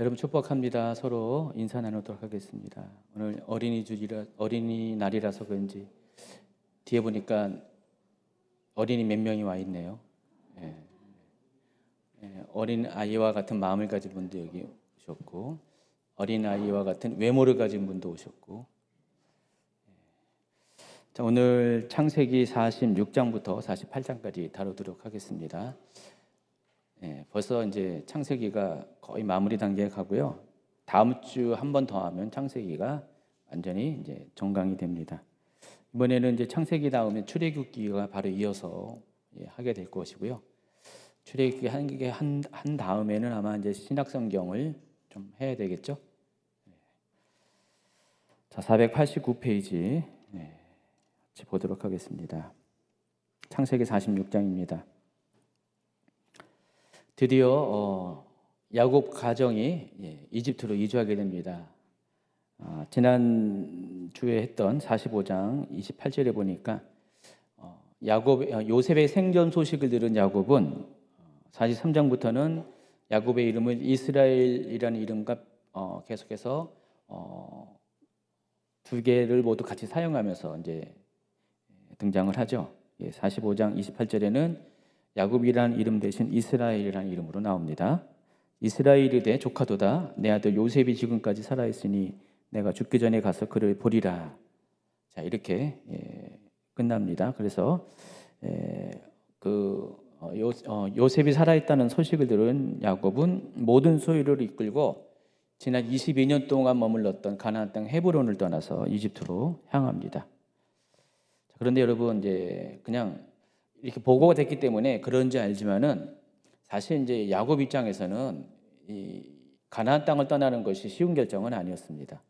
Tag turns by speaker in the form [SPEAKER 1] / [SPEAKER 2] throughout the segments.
[SPEAKER 1] 여러분 축복합니다. 서로 인사 나누도록 하겠습니다. 오늘 어린이날이라서 그런지 뒤에 보니까 어린이 몇 명이 와 있네요. 예. 어린 아이와 같은 마음을 가진 분도 여기 오셨고, 어린 아이와 같은 외모를 가진 분도 오셨고. 자, 오늘 창세기 46장부터 48장까지 다루도록 하겠습니다. 벌써 이제 창세기가 거의 마무리 단계에 가고요. 다음 주 한 번 더 하면 창세기가 완전히 이제 정강이 됩니다. 이번에는 이제 창세기 다음에 출애굽기가 바로 이어서 하게 될 것이고요. 출애굽기 한 다음에는 아마 이제 신약성경을 좀 해야 되겠죠. 자, 489페이지 같이 보도록 하겠습니다. 창세기 46장입니다. 드디어 야곱 가정이 이집트로 이주하게 됩니다. 지난 주에 했던 45장 28절에 보니까 요셉의 생전 소식을 들은 야곱은 43장부터는 야곱의 이름을 이스라엘이라는 이름과 계속해서 두 개를 모두 같이 사용하면서 이제 등장을 하죠. 45장 28절에는 야곱이라는 이름 대신 이스라엘이라는 이름으로 나옵니다. 이스라엘이 내 조카도다. 내 아들 요셉이 지금까지 살아있으니 내가 죽기 전에 가서 그를 보리라. 자, 이렇게 끝납니다. 그래서 요셉이 살아있다는 소식을 들은 야곱은 모든 소유를 이끌고 지난 22년 동안 머물렀던 가나안 땅 헤브론을 떠나서 이집트로 향합니다. 그런데 여러분, 이제 그냥 이렇게 보고가 됐기 때문에 그런지 알지만은 사실 이제 야곱 입장에서는 이 가나안 땅을 떠나는 것이 쉬운 결정은 아니었습니다.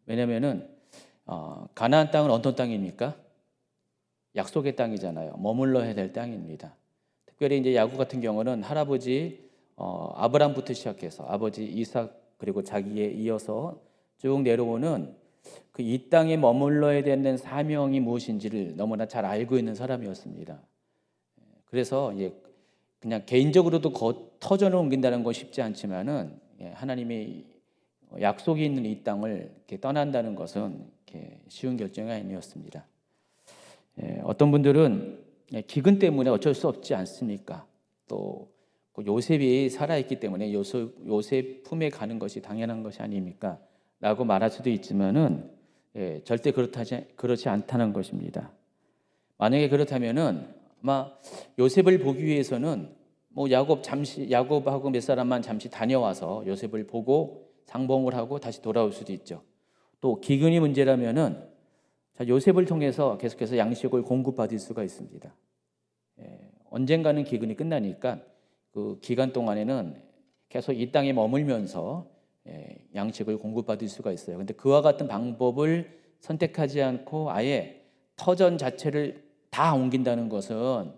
[SPEAKER 1] 왜냐면은 가나안 땅은 어떤 땅입니까? 약속의 땅이잖아요. 머물러야 될 땅입니다. 특별히 이제 야곱 같은 경우는 할아버지 아브람부터 시작해서 아버지 이삭 그리고 자기에 이어서 쭉 내려오는 그 이 땅에 머물러야 되는 사명이 무엇인지를 너무나 잘 알고 있는 사람이었습니다. 그래서 그냥 개인적으로도 터전을 옮긴다는 건 쉽지 않지만은 하나님의 약속이 있는 이 땅을 이렇게 떠난다는 것은 이렇게 쉬운 결정이 아니었습니다. 어떤 분들은 기근 때문에 어쩔 수 없지 않습니까? 또 요셉이 살아있기 때문에 요셉 품에 가는 것이 당연한 것이 아닙니까? 라고 말할 수도 있지만은 절대 그렇지 않다는 것입니다. 만약에 그렇다면은 아마 요셉을 보기 위해서는 뭐 야곱하고 몇 사람만 잠시 다녀와서 요셉을 보고 상봉을 하고 다시 돌아올 수도 있죠. 또 기근이 문제라면은 요셉을 통해서 계속해서 양식을 공급받을 수가 있습니다. 언젠가는 기근이 끝나니까 그 기간 동안에는 계속 이 땅에 머물면서 양식을 공급받을 수가 있어요. 근데 그와 같은 방법을 선택하지 않고 아예 터전 자체를 다 옮긴다는 것은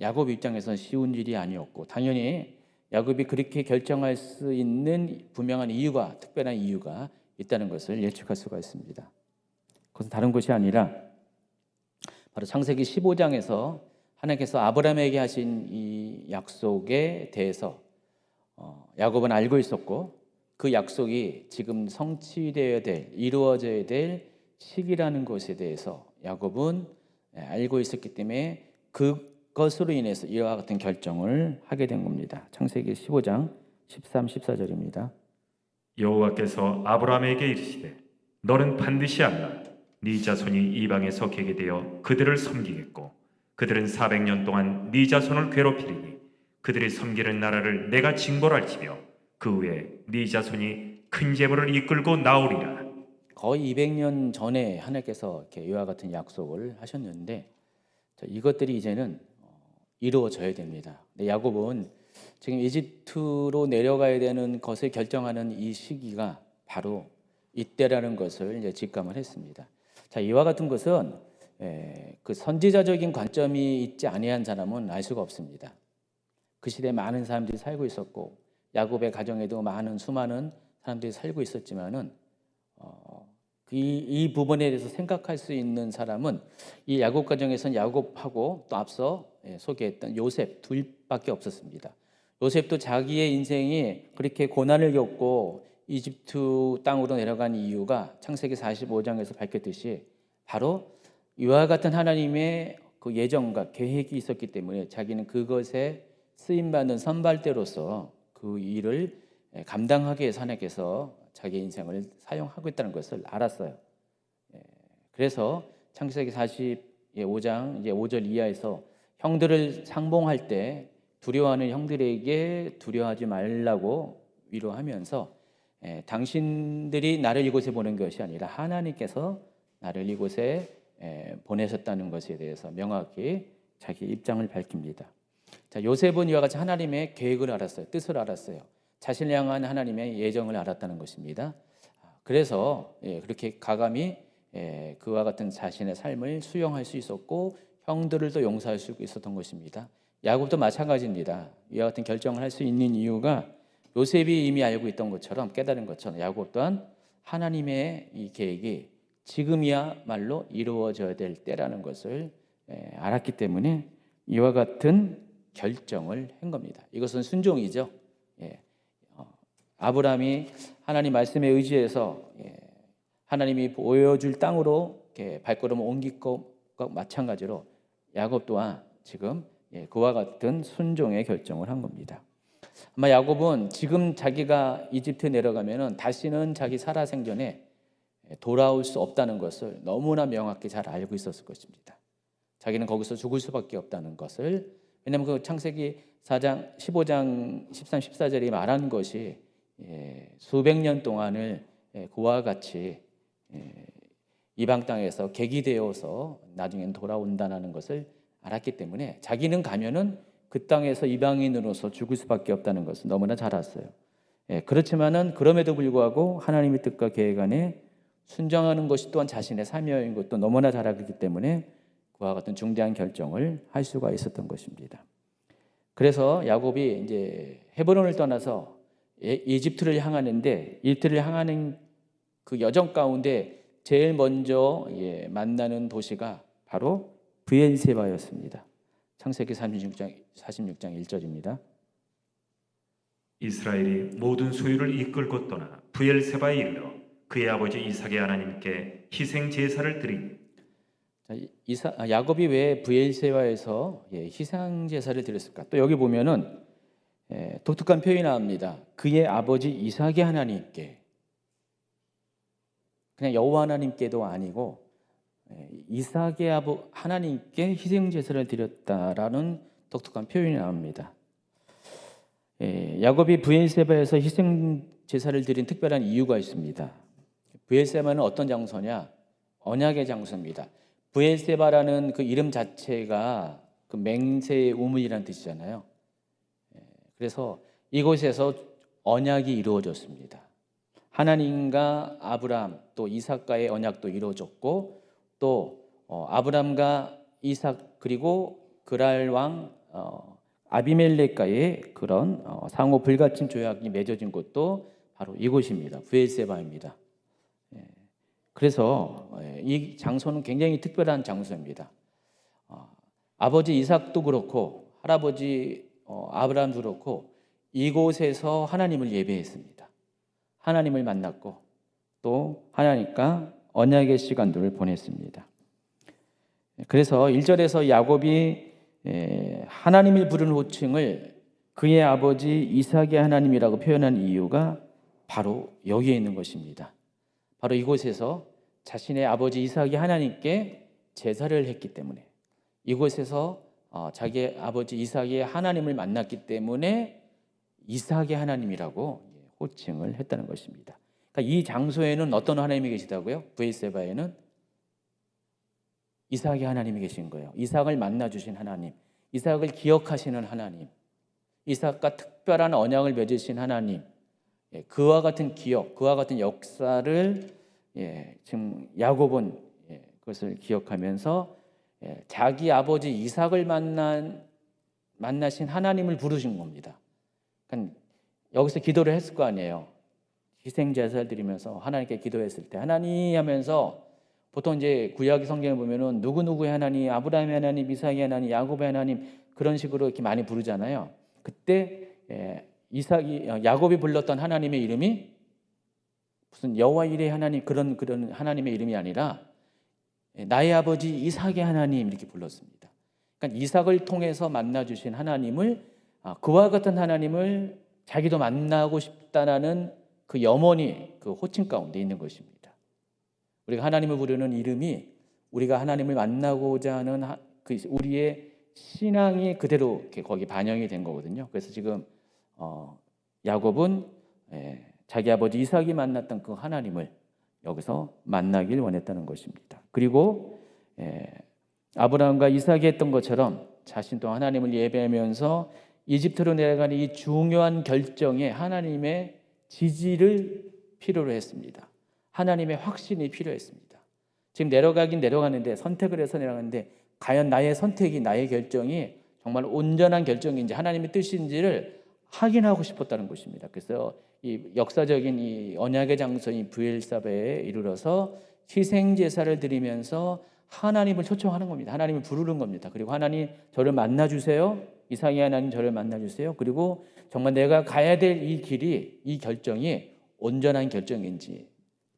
[SPEAKER 1] 야곱 입장에서는 쉬운 일이 아니었고, 당연히 야곱이 그렇게 결정할 수 있는 분명한 이유가, 특별한 이유가 있다는 것을 예측할 수가 있습니다. 그것은 다른 것이 아니라 바로 창세기 15장에서 하나님께서 아브라함에게 하신 이 약속에 대해서 야곱은 알고 있었고, 그 약속이 지금 성취되어야 될, 이루어져야 될 시기라는 것에 대해서 야곱은 알고 있었기 때문에 그것으로 인해서 이와 같은 결정을 하게 된 겁니다. 창세기 15장 13, 14절입니다.
[SPEAKER 2] 여호와께서 아브라함에게 이르시되 너는 반드시 알라. 네 자손이 이방에서 개게 되어 그들을 섬기겠고 그들은 400년 동안 네 자손을 괴롭히리니 그들이 섬기는 나라를 내가 징벌할지며 그 후에 네 자손이 큰 재물을 이끌고 나오리라.
[SPEAKER 1] 거의 200년 전에 하나님께서 이렇게 이와 같은 약속을 하셨는데 이것들이 이제는 이루어져야 됩니다. 야곱은 지금 이집트로 내려가야 되는 것을 결정하는 이 시기가 바로 이때라는 것을 이제 직감을 했습니다. 자, 이와 같은 것은 그 선지자적인 관점이 있지 아니한 사람은 알 수가 없습니다. 그 시대에 많은 사람들이 살고 있었고 야곱의 가정에도 수많은 사람들이 살고 있었지만은 이 부분에 대해서 생각할 수 있는 사람은 이 야곱 가정에서는 야곱하고 또 앞서 소개했던 요셉 둘밖에 없었습니다. 요셉도 자기의 인생이 그렇게 고난을 겪고 이집트 땅으로 내려간 이유가 창세기 45장에서 밝혔듯이 바로 이와 같은 하나님의 그 예정과 계획이 있었기 때문에 자기는 그것에 쓰임받는 선발대로서 그 일을 감당하기 위해서 하나님께서 자기 인생을 사용하고 있다는 것을 알았어요. 그래서 창세기 45장 이제 5절 이하에서 형들을 상봉할 때 두려워하는 형들에게 두려워하지 말라고 위로하면서 당신들이 나를 이곳에 보낸 것이 아니라 하나님께서 나를 이곳에 보내셨다는 것에 대해서 명확히 자기 입장을 밝힙니다. 자, 요셉은 이와 같이 하나님의 계획을 알았어요. 뜻을 알았어요. 자신을 향한 하나님의 예정을 알았다는 것입니다. 그래서 그렇게 가감히 그와 같은 자신의 삶을 수용할 수 있었고 형들을도 용서할 수 있었던 것입니다. 야곱도 마찬가지입니다. 이와 같은 결정을 할 수 있는 이유가 요셉이 이미 알고 있던 것처럼 깨달은 것처럼 야곱 또한 하나님의 이 계획이 지금이야말로 이루어져야 될 때라는 것을 알았기 때문에 이와 같은 결정을 한 겁니다. 이것은 순종이죠. 아브라함이 하나님 말씀에 의지해서 하나님이 보여줄 땅으로 발걸음을 옮길 것과 마찬가지로 야곱 또한 지금 그와 같은 순종의 결정을 한 겁니다. 아마 야곱은 지금 자기가 이집트에 내려가면은 다시는 자기 살아생전에 돌아올 수 없다는 것을 너무나 명확히 잘 알고 있었을 것입니다. 자기는 거기서 죽을 수밖에 없다는 것을, 왜냐하면 그 창세기 4장 15장 13, 14절이 말한 것이 수백 년 동안을 그와 같이 이방 땅에서 객이되어서 나중엔 돌아온다는 것을 알았기 때문에 자기는 가면은 그 땅에서 이방인으로서 죽을 수밖에 없다는 것을 너무나 잘 알았어요. 그렇지만은 그럼에도 불구하고 하나님의 뜻과 계획 안에 순종하는 것이 또한 자신의 삶인 것도 너무나 잘 알기 때문에 그와 같은 중대한 결정을 할 수가 있었던 것입니다. 그래서 야곱이 이제 헤브론을 떠나서 이집트를 향하는데 이집트를 향하는 그 여정 가운데 제일 먼저 만나는 도시가 바로 브엘세바였습니다. 창세기 46장 1절입니다.
[SPEAKER 2] 이스라엘이 모든 소유를 이끌고 떠나 브엘세바에 이르러 그의 아버지 이삭의 하나님께 희생 제사를 드리니.
[SPEAKER 1] 야곱이 왜 브엘세바에서 희생 제사를 드렸을까? 또 여기 보면은 독특한 표현이 나옵니다. 그의 아버지 이삭의 하나님께, 그냥 여호와 하나님께도 아니고 이삭의 하나님께 희생 제사를 드렸다라는 독특한 표현이 나옵니다. 야곱이 브엘세바에서 희생 제사를 드린 특별한 이유가 있습니다. 브엘세바는 어떤 장소냐? 언약의 장소입니다. 브엘세바라는 그 이름 자체가 그 맹세의 우물이라는 뜻이잖아요. 그래서 이곳에서 언약이 이루어졌습니다. 하나님과 아브라함 또 이삭과의 언약도 이루어졌고 또 아브라함과 이삭 그리고 그랄 왕 아비멜렉과의 그런 상호 불가침 조약이 맺어진 곳도 바로 이곳입니다. 브엘세바입니다. 그래서 이 장소는 굉장히 특별한 장소입니다. 아버지 이삭도 그렇고 할아버지 아브라함도 그렇고 이곳에서 하나님을 예배했습니다. 하나님을 만났고 또 하나님과 언약의 시간들을 보냈습니다. 그래서 1절에서 야곱이 하나님을 부르는 호칭을 그의 아버지 이삭의 하나님이라고 표현한 이유가 바로 여기에 있는 것입니다. 바로 이곳에서 자신의 아버지 이삭이 하나님께 제사를 했기 때문에, 이곳에서 자기의 아버지 이삭이 하나님을 만났기 때문에 이삭의 하나님이라고 호칭을 했다는 것입니다. 그러니까 이 장소에는 어떤 하나님이 계시다고요? 브엘세바에는 이삭의 하나님이 계신 거예요. 이삭을 만나주신 하나님, 이삭을 기억하시는 하나님, 이삭과 특별한 언약을 맺으신 하나님, 그와 같은 기억, 그와 같은 역사를 지금 야곱은 그것을 기억하면서 자기 아버지 이삭을 만나신 하나님을 부르신 겁니다. 그러니까 여기서 기도를 했을 거 아니에요. 희생 제사를 드리면서 하나님께 기도했을 때 하나님 하면서 보통 이제 구약 성경에 보면은 누구누구의 하나님, 아브라함의 하나님, 이삭의 하나님, 야곱의 하나님 그런 식으로 이렇게 많이 부르잖아요. 그때 야곱이 불렀던 하나님의 이름이 무슨 여호와 이레 하나님 그런 하나님의 이름이 아니라 나의 아버지 이삭의 하나님 이렇게 불렀습니다. 그러니까 이삭을 통해서 만나 주신 하나님을 그와 같은 하나님을 자기도 만나고 싶다라는 그 염원이 그 호칭 가운데 있는 것입니다. 우리가 하나님을 부르는 이름이 우리가 하나님을 만나고자 하는 그 우리의 신앙이 그대로 이렇게 거기 반영이 된 거거든요. 그래서 지금 야곱은 자기 아버지 이삭이 만났던 그 하나님을 여기서 만나길 원했다는 것입니다. 그리고 아브라함과 이삭이 했던 것처럼 자신도 하나님을 예배하면서 이집트로 내려가는 이 중요한 결정에 하나님의 지지를 필요로 했습니다. 하나님의 확신이 필요했습니다. 지금 내려가긴 내려가는데 선택을 해서 내려가는데 과연 나의 선택이 나의 결정이 정말 온전한 결정인지 하나님의 뜻인지를 확인하고 싶었다는 것입니다. 그래서 이 역사적인 이 언약의 장소인 브엘사베에 이르러서 희생 제사를 드리면서 하나님을 초청하는 겁니다. 하나님을 부르는 겁니다. 그리고 하나님 저를 만나 주세요. 이삭의 하나님 저를 만나 주세요. 그리고 정말 내가 가야 될 이 길이 이 결정이 온전한 결정인지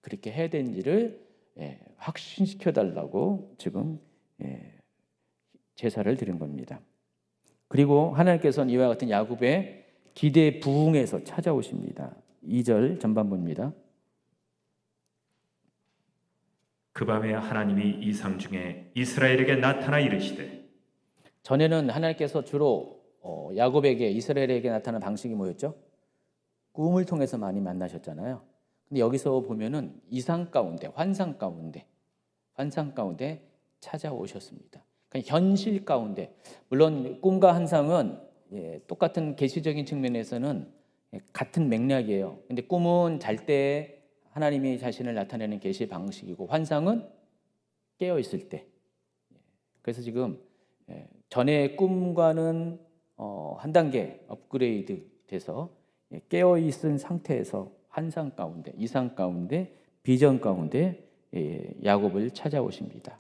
[SPEAKER 1] 그렇게 해야 되는지를 확신시켜 달라고 지금 제사를 드린 겁니다. 그리고 하나님께서는 이와 같은 야곱의 기대에 부응해서 찾아오십니다. 2절 전반부입니다.
[SPEAKER 2] 그 밤에 하나님이 이상 중에 이스라엘에게 나타나 이르시되.
[SPEAKER 1] 전에는 하나님께서 주로 야곱에게 이스라엘에게 나타나는 방식이 뭐였죠? 꿈을 통해서 많이 만나셨잖아요. 근데 여기서 보면은 이상 가운데, 환상 가운데 찾아오셨습니다. 그러니까 현실 가운데, 물론 꿈과 환상은 똑같은 계시적인 측면에서는 같은 맥락이에요. 근데 꿈은 잘 때 하나님이 자신을 나타내는 계시 방식이고 환상은 깨어 있을 때. 그래서 지금 전의 꿈과는 한 단계 업그레이드 돼서 깨어 있은 상태에서 환상 가운데, 이상 가운데, 비전 가운데 야곱을 찾아오십니다.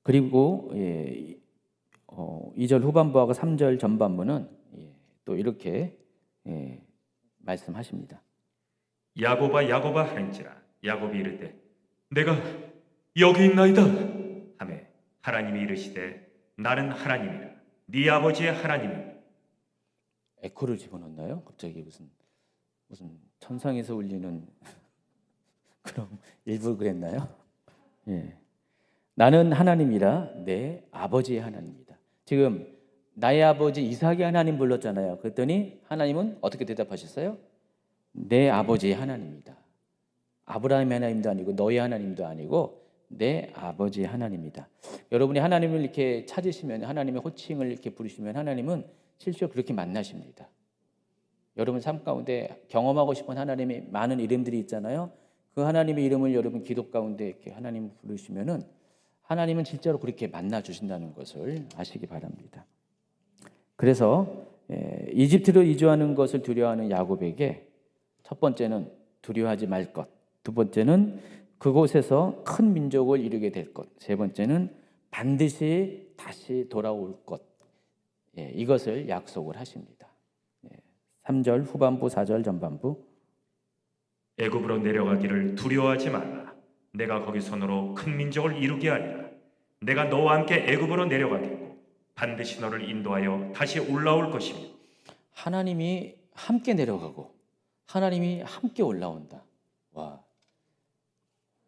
[SPEAKER 1] 그리고 2절 후반부하고 3절 전반부는 또 이렇게 말씀하십니다.
[SPEAKER 2] 야곱아 야곱아 하는지라. 야곱이 이르되 내가 여기 있나이다 하매 하나님이 이르시되 나는 하나님이라 네 아버지의 하나님이라.
[SPEAKER 1] 에코를 집어넣나요? 갑자기 무슨 천상에서 울리는 그런 일부 그랬나요? 나는 하나님이라 내 아버지의 하나님이다. 지금 나의 아버지 이삭의 하나님 불렀잖아요. 그랬더니 하나님은 어떻게 대답하셨어요? 내 아버지의 하나님이다. 아브라함의 하나님도 아니고 너의 하나님도 아니고 내 아버지의 하나님이다. 여러분이 하나님을 이렇게 찾으시면 하나님의 호칭을 이렇게 부르시면 하나님은 실제로 그렇게 만나십니다. 여러분 삶 가운데 경험하고 싶은 하나님의 많은 이름들이 있잖아요. 그 하나님의 이름을 여러분 기도 가운데 이렇게 하나님을 부르시면은 하나님은 실제로 그렇게 만나 주신다는 것을 아시기 바랍니다. 그래서 이집트로 이주하는 것을 두려워하는 야곱에게 첫 번째는 두려워하지 말 것, 두 번째는 그곳에서 큰 민족을 이루게 될 것, 세 번째는 반드시 다시 돌아올 것, 이것을 약속을 하십니다. 3절 후반부, 4절 전반부.
[SPEAKER 2] 애굽으로 내려가기를 두려워하지 말라. 내가 거기 손으로 큰 민족을 이루게 하리라. 내가 너와 함께 애굽으로 내려가겠고 반드시 너를 인도하여 다시 올라올 것이며.
[SPEAKER 1] 하나님이 함께 내려가고 하나님이 함께 올라온다. 와,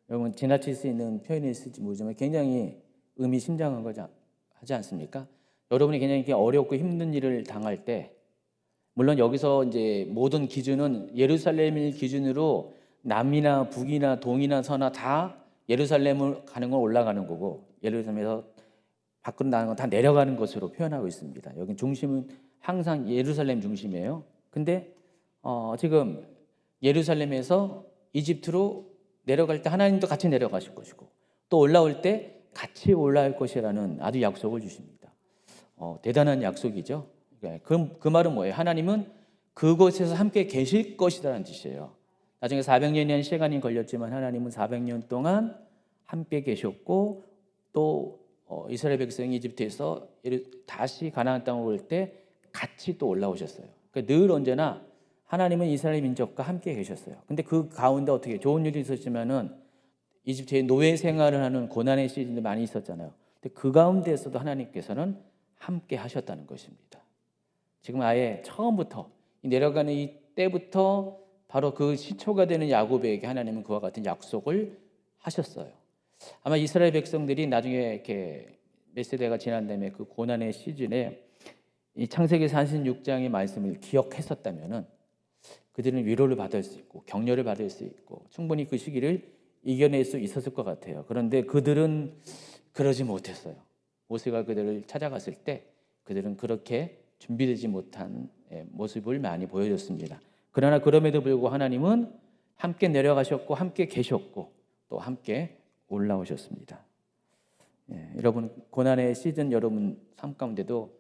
[SPEAKER 1] 여러분 지나칠 수 있는 표현일지 모르지만 굉장히 의미심장한 거지 하지 않습니까? 여러분이 굉장히 어렵고 힘든 일을 당할 때, 물론 여기서 이제 모든 기준은 예루살렘을 기준으로 남이나 북이나 동이나 서나 다 예루살렘을 가는 건 올라가는 거고 예루살렘에서 밖으로 나가는 건 다 내려가는 것으로 표현하고 있습니다. 여기 중심은 항상 예루살렘 중심이에요. 근데 지금 예루살렘에서 이집트로 내려갈 때 하나님도 같이 내려가실 것이고 또 올라올 때 같이 올라올 것이라는 아주 약속을 주십니다. 대단한 약속이죠. 그 말은 뭐예요? 하나님은 그곳에서 함께 계실 것이라는 뜻이에요. 나중에 400년이라는 시간이 걸렸지만 하나님은 400년 동안 함께 계셨고 또 이스라엘 백성이 이집트에서 다시 가나안 땅으로 올 때 같이 또 올라오셨어요. 그러니까 늘 언제나 하나님은 이스라엘 민족과 함께 계셨어요. 근데 그 가운데 어떻게 좋은 일이 있었지만은 이집트의 노예 생활을 하는 고난의 시즌도 많이 있었잖아요. 근데 그 가운데에서도 하나님께서는 함께 하셨다는 것입니다. 지금 아예 처음부터 내려가는 이 때부터 바로 그 시초가 되는 야곱에게 하나님은 그와 같은 약속을 하셨어요. 아마 이스라엘 백성들이 나중에 이렇게 몇 세대가 지난 다음에 그 고난의 시즌에 이 창세기 46장의 말씀을 기억했었다면은 그들은 위로를 받을 수 있고 격려를 받을 수 있고 충분히 그 시기를 이겨낼 수 있었을 것 같아요. 그런데 그들은 그러지 못했어요. 모세가 그들을 찾아갔을 때 그들은 그렇게 준비되지 못한 모습을 많이 보여줬습니다. 그러나 그럼에도 불구하고 하나님은 함께 내려가셨고 함께 계셨고 또 함께 올라오셨습니다. 여러분 고난의 시즌 여러분 삶 가운데도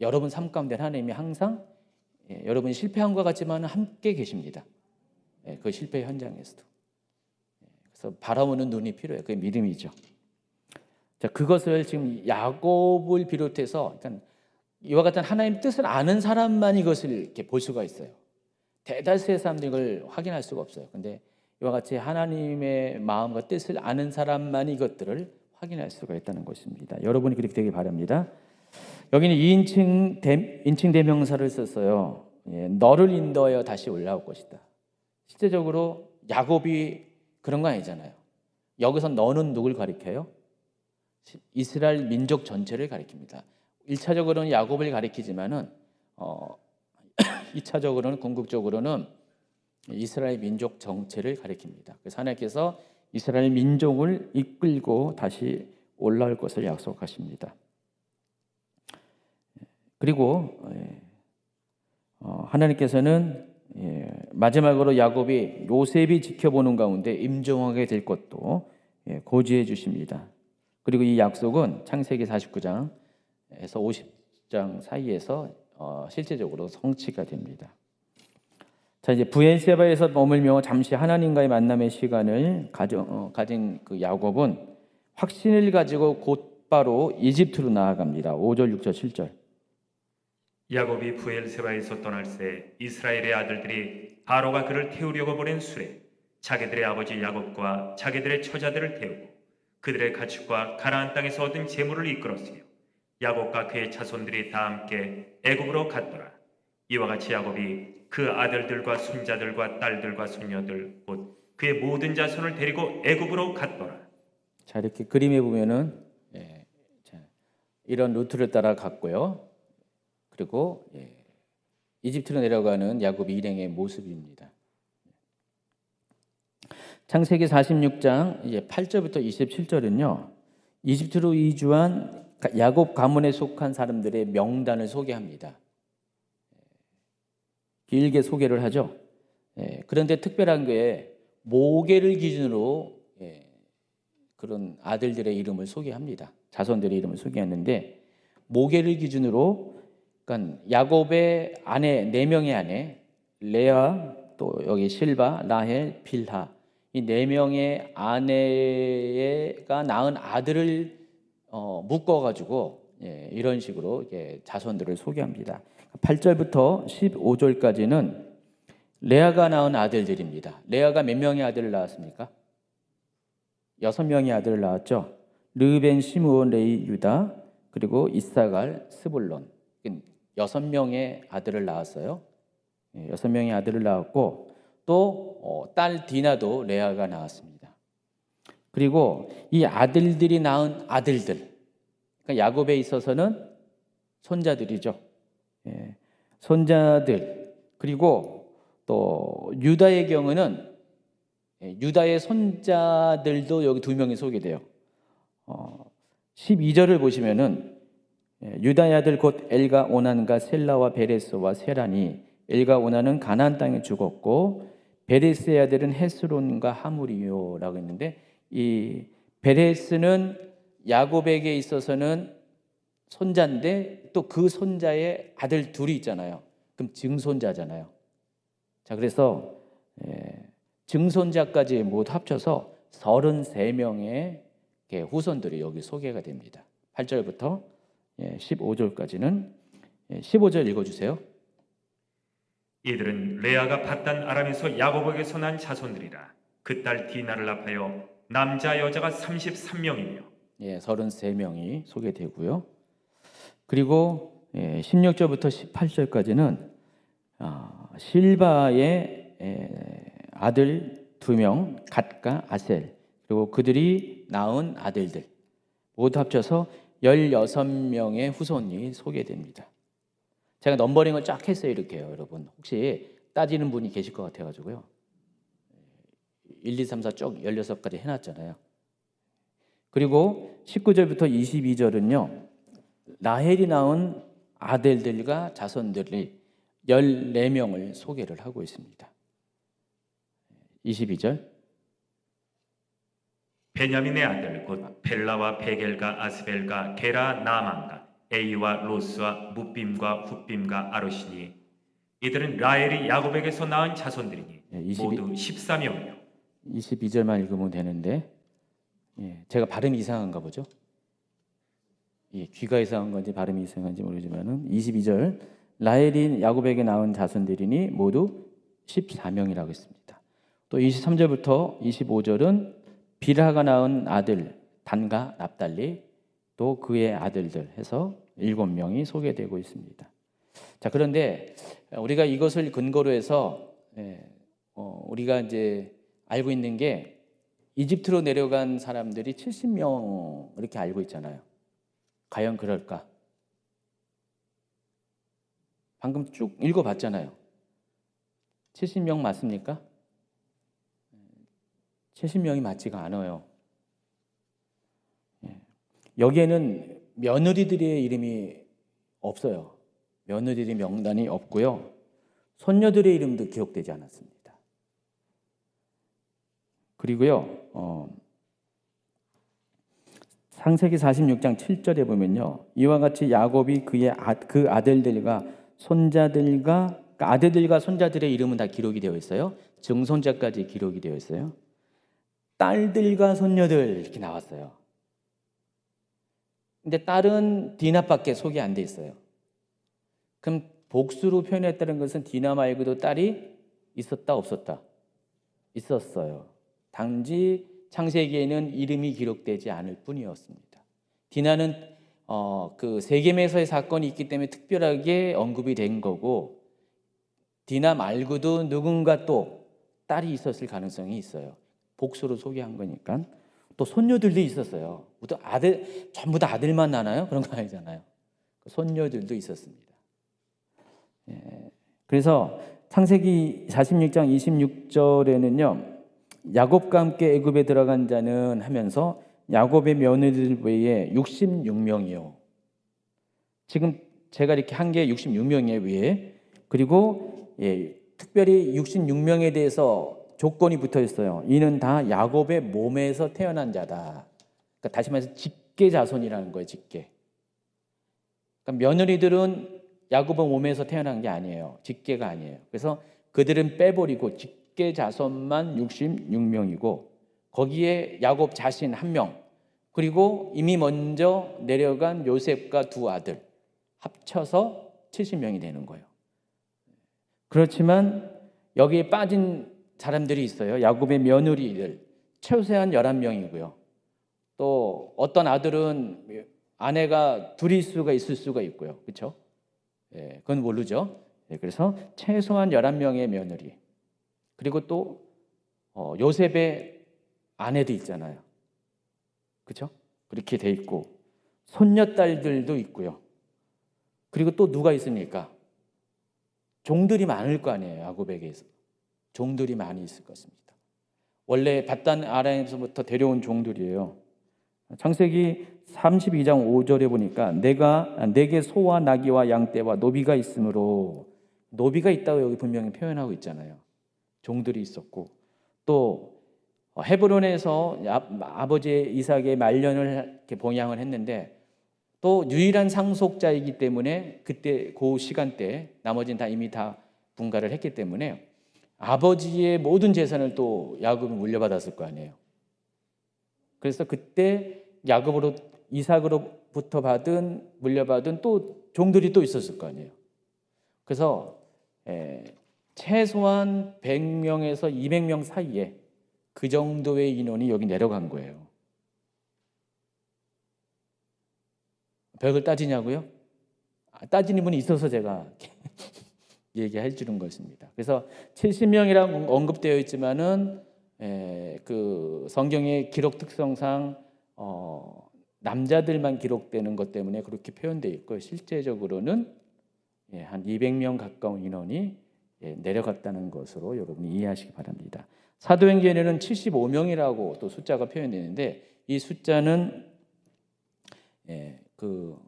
[SPEAKER 1] 여러분 삶 가운데 하나님이 항상 여러분이 실패한 것 같지만 함께 계십니다. 그 실패 현장에서도. 그래서 바라보는 눈이 필요해요. 그게 믿음이죠. 자, 그것을 지금 야곱을 비롯해서 그러니까 이와 같은 하나님 뜻을 아는 사람만 이것을 이렇게 볼 수가 있어요. 대다수의 사람들이 이걸 확인할 수가 없어요. 근데 이와 같이 하나님의 마음과 뜻을 아는 사람만 이것들을 확인할 수가 있다는 것입니다. 여러분이 그렇게 되길 바랍니다. 여기는 2인칭 대명사를 썼어요. 너를 인도하여 다시 올라올 것이다. 실제적으로 야곱이 그런 거 아니잖아요. 여기서 너는 누굴 가리켜요? 이스라엘 민족 전체를 가리킵니다. 1차적으로는 야곱을 가리키지만은 2차적으로는 궁극적으로는 이스라엘 민족 정체를 가리킵니다. 그래서 하나님께서 이스라엘 민족을 이끌고 다시 올라올 것을 약속하십니다. 그리고 하나님께서는 마지막으로 야곱이 요셉이 지켜보는 가운데 임종하게 될 것도 고지해 주십니다. 그리고 이 약속은 창세기 49장에서 50장 사이에서 실제적으로 성취가 됩니다. 자, 이제 브엘세바에서 머물며 잠시 하나님과의 만남의 시간을 가진 그 야곱은 확신을 가지고 곧바로 이집트로 나아갑니다. 5절, 6절, 7절.
[SPEAKER 2] 야곱이 브엘세바에서 떠날새 이스라엘의 아들들이 바로가 그를 태우려고 보낸 수레 자기들의 아버지 야곱과 자기들의 처자들을 태우고 그들의 가축과 가나안 땅에서 얻은 재물을 이끌었으며 야곱과 그의 자손들이 다 함께 애굽으로 갔더라. 이와 같이 야곱이 그 아들들과 손자들과 딸들과 손녀들 곧 그의 모든 자손을 데리고 애굽으로 갔더라.
[SPEAKER 1] 자, 이렇게 그림에 보면은 이런 루트를 따라 갔고요. 그리고 이집트로 내려가는 야곱의 일행의 모습입니다. 창세기 46장 이제 8절부터 27절은요. 이집트로 이주한 야곱 가문에 속한 사람들의 명단을 소개합니다. 길게 소개를 하죠. 그런데 특별한 게 모계를 기준으로 그런 아들들의 이름을 소개합니다. 자손들의 이름을 소개했는데 모계를 기준으로 그러니까 야곱의 아내 4명의 아내 레아 또 여기 실바, 라헬, 빌하 이 4명의 아내가 낳은 아들을 묶어가지고 이런 식으로 자손들을 소개합니다. 8절부터 15절까지는 레아가 낳은 아들들입니다. 레아가 몇 명의 아들을 낳았습니까? 6명의 아들을 낳았죠. 르벤, 시므온, 레위, 유다 그리고 이사갈, 스불론 6명의 아들을 낳았어요. 6명의 아들을 낳았고 또 딸 디나도 레아가 낳았습니다. 그리고 이 아들들이 낳은 아들들 그러니까 야곱에 있어서는 손자들이죠. 손자들 그리고 또 유다의 경우는 유다의 손자들도 여기 2명이 소개돼요. 12절을 보시면은 유다의 아들 곧 엘가, 오난과 셀라와 베레스와 세란이 엘가, 오난은 가나안 땅에 죽었고 베레스의 아들은 헤스론과 하물이요라고 했는데 이 베레스는 야곱에게 있어서는 손자인데 또 그 손자의 아들 둘이 있잖아요. 그럼 증손자잖아요. 자, 그래서 증손자까지 모두 합쳐서 33명의 후손들이 여기 소개가 됩니다. 8절부터 15절까지는 15절 읽어주세요.
[SPEAKER 2] 이들은 레아가 밧단 아람에서 야곱에게서 난 자손들이라. 그 딸 디나를 합하여 남자 여자가 33명이며
[SPEAKER 1] 33명이 소개되고요. 그리고 16절부터 18절까지는 실바의 아들 2명 갓과 아셀, 그리고 그들이 낳은 아들들 모두 합쳐서 16명의 후손이 소개됩니다. 제가 넘버링을 쫙 했어요. 이렇게요. 여러분 혹시 따지는 분이 계실 것 같아가지고요. 1, 2, 3, 4 쭉 16가지 해놨잖아요. 그리고 19절부터 22절은요. 라헬이 낳은 아들들과 자손들이 14명을 소개를 하고 있습니다. 22절.
[SPEAKER 2] 베냐민의 아들 곧 벨라와 베겔과 아스벨과 게라 나만과 에이와 로스와 뭇빔과 훗빔과 아르시니 이들은 라헬이 야곱에게서 낳은 자손들이니 모두 14명이요.
[SPEAKER 1] 22절만 읽으면 되는데 제가 발음이 이상한가 보죠. 귀가 이상한 건지 발음이 이상한지 모르지만은 22절 라헬이 야곱에게 낳은 자손들이니 모두 14명이라고 했습니다. 또 23절부터 25절은 빌하가 낳은 아들 단과 납달리 또 그의 아들들 해서 7명이 소개되고 있습니다. 자, 그런데 우리가 이것을 근거로 해서 우리가 이제 알고 있는 게 이집트로 내려간 사람들이 70명 이렇게 알고 있잖아요. 과연 그럴까? 방금 쭉 읽어봤잖아요. 70명 맞습니까? 70명이 맞지가 않아요. 여기에는 며느리들의 이름이 없어요. 며느리들의 명단이 없고요. 손녀들의 이름도 기록되지 않았습니다. 그리고요, 창세기 46장 7절에 보면요, 이와 같이 야곱이 그 아들들과 손자들과, 그러니까 아들들과 손자들의 이름은 다 기록이 되어 있어요. 증손자까지 기록이 되어 있어요. 딸들과 손녀들 이렇게 나왔어요. 근데 딸은 디나밖에 소개 안 돼 있어요. 그럼 복수로 표현했다는 것은 디나 말고도 딸이 있었다 없었다? 있었어요. 단지 창세기에는 이름이 기록되지 않을 뿐이었습니다. 디나는 그 세겜에서의 사건이 있기 때문에 특별하게 언급이 된 거고, 디나 말고도 누군가 또 딸이 있었을 가능성이 있어요. 복수로 소개한 거니까. 또 손녀들도 있었어요. 또 전부 다 아들만 나나요? 그런 거 아니잖아요. 손녀들도 있었습니다. 그래서 창세기 46장 26절에는요, 야곱과 함께 애굽에 들어간 자는 하면서 야곱의 며느리들 외에 66명이요. 지금 제가 이렇게 한 게 66명이에요, 위에. 그리고 특별히 66명에 대해서 조건이 붙어 있어요. 이는 다 야곱의 몸에서 태어난 자다. 그러니까 다시 말해서 직계 자손이라는 거예요, 직계. 그러니까 며느리들은 야곱의 몸에서 태어난 게 아니에요. 직계가 아니에요. 그래서 그들은 빼버리고 직계 자손만 66명이고 거기에 야곱 자신 1명, 그리고 이미 먼저 내려간 요셉과 2 아들 합쳐서 70명이 되는 거예요. 그렇지만 여기에 빠진 사람들이 있어요. 야곱의 며느리들 최소한 11명이고요. 또 어떤 아들은 아내가 둘일 수가 있을 수가 있고요. 그렇죠? 그건 모르죠. 그래서 최소한 11명의 며느리. 그리고 또 요셉의 아내도 있잖아요. 그렇죠? 그렇게 돼 있고 손녀딸들도 있고요. 그리고 또 누가 있습니까? 종들이 많을 거 아니에요. 야곱에게서. 종들이 많이 있을 것입니다. 원래 밧단 아람에서부터 데려온 종들이에요. 창세기 32장 5절에 보니까 내게 소와 나귀와 양떼와 노비가 있으므로, 노비가 있다고 여기 분명히 표현하고 있잖아요. 종들이 있었고, 또 헤브론에서 아버지 이삭의 말년을 이렇게 봉양을 했는데 또 유일한 상속자이기 때문에 그때 그 시간대 나머지는 다 이미 다 분가를 했기 때문에 아버지의 모든 재산을 또 야곱이 물려받았을 거 아니에요. 그래서 그때 야곱으로 이삭으로부터 물려받은 또 종들이 또 있었을 거 아니에요. 그래서 최소한 100명에서 200명 사이에 그 정도의 인원이 여기 내려간 거예요. 벽을 따지냐고요? 따지는 분이 있어서 제가 얘기해 주는 것입니다. 그래서 70명이라고 언급되어 있지만은 그 성경의 기록 특성상 남자들만 기록되는 것 때문에 그렇게 표현되어 있고 실제적으로는 한 200명 가까운 인원이 내려갔다는 것으로 여러분이 이해하시기 바랍니다. 사도행전에는 75명이라고 또 숫자가 표현되는데 이 숫자는 그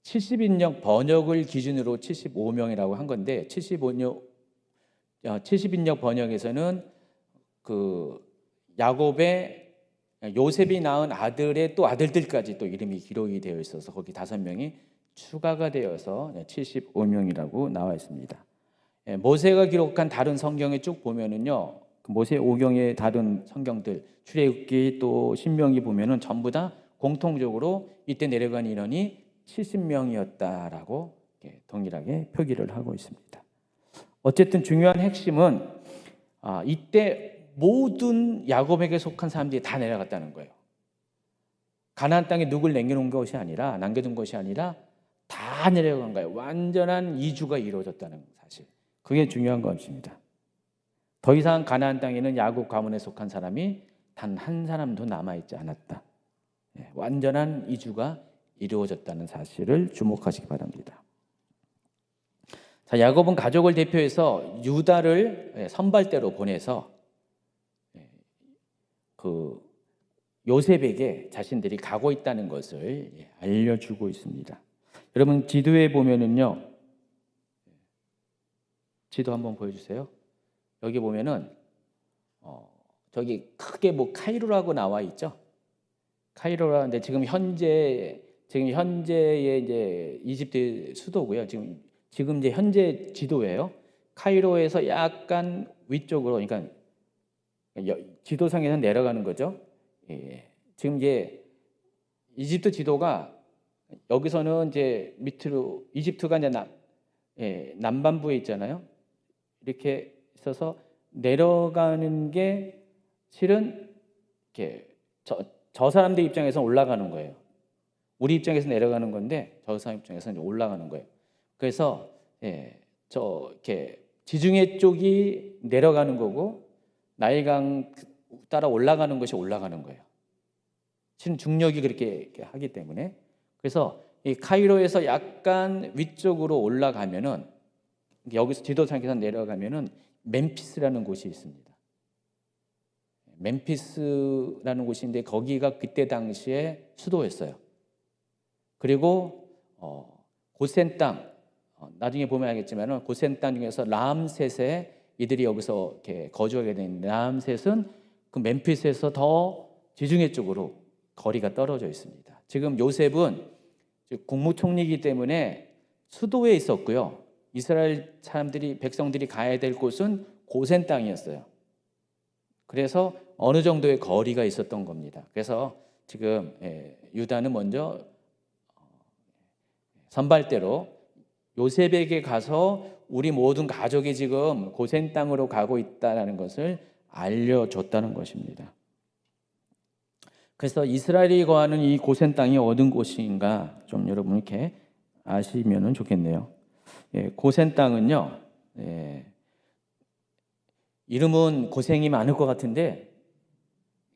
[SPEAKER 1] 70인역 번역을 기준으로 75명이라고 한 건데 70인역 번역에서는 그 야곱의 요셉이 낳은 아들의 또 아들들까지 또 이름이 기록이 되어 있어서 거기 5명이 추가가 되어서 75명이라고 나와 있습니다. 모세가 기록한 다른 성경에 쭉 보면은요, 모세 오경의 다른 성경들 출애굽기 또 신명기 보면은 전부 다 공통적으로 이때 내려간 인원이 70명이었다라고 동일하게 표기를 하고 있습니다. 어쨌든 중요한 핵심은 이때 모든 야곱에게 속한 사람들이 다 내려갔다는 거예요. 가나안 땅에 누굴 남겨둔 것이 아니라 다 내려간 거예요. 완전한 이주가 이루어졌다는 사실. 그게 중요한 것입니다. 더 이상 가나안 땅에는 야곱 가문에 속한 사람이 단 한 사람도 남아있지 않았다. 완전한 이주가 이루어졌다는 사실을 주목하시기 바랍니다. 자, 야곱은 가족을 대표해서 유다를 선발대로 보내서 그 요셉에게 자신들이 가고 있다는 것을 알려주고 있습니다. 여러분 지도에 보면은요, 지도 한번 보여주세요. 여기 보면은 저기 크게 뭐 카이로라고 나와 있죠. 카이로라는데 지금 현재의 이제 이집트 수도고요. 지금 이제 현재 지도예요. 카이로에서 약간 위쪽으로, 그러니까 지도상에서 내려가는 거죠. 지금 이제 이집트 지도가 여기서는 이제 밑으로 이집트가 이제 남반부에 있잖아요. 이렇게 있어서 내려가는 게 실은 이렇게 저 사람들 입장에서 올라가는 거예요. 우리 입장에서 내려가는 건데 저 사람 입장에서는 올라가는 거예요. 그래서 이렇게 지중해 쪽이 내려가는 거고 나일강 따라 올라가는 것이 올라가는 거예요. 실은 중력이 그렇게 하기 때문에. 그래서 이 카이로에서 약간 위쪽으로 올라가면은 여기서 지도상에서 내려가면은 멤피스라는 곳이 있습니다. 멤피스라는 곳인데 거기가 그때 당시에 수도였어요. 그리고 고센 땅, 나중에 보면 알겠지만은 고센 땅 중에서 람셋에 이들이 여기서 이렇게 거주하게 된 람셋은 그 멤피스에서 더 지중해 쪽으로 거리가 떨어져 있습니다. 지금 요셉은 국무총리이기 때문에 수도에 있었고요. 이스라엘 백성들이 가야 될 곳은 고센 땅이었어요. 그래서 어느 정도의 거리가 있었던 겁니다. 그래서 지금 유다는 먼저 선발대로 요셉에게 가서 우리 모든 가족이 지금 고센 땅으로 가고 있다는 것을 알려줬다는 것입니다. 그래서 이스라엘이 거하는 이 고센 땅이 어느 곳인가 좀 여러분 이렇게 아시면 좋겠네요. 고센 땅은요, 이름은 고생이 많을 것 같은데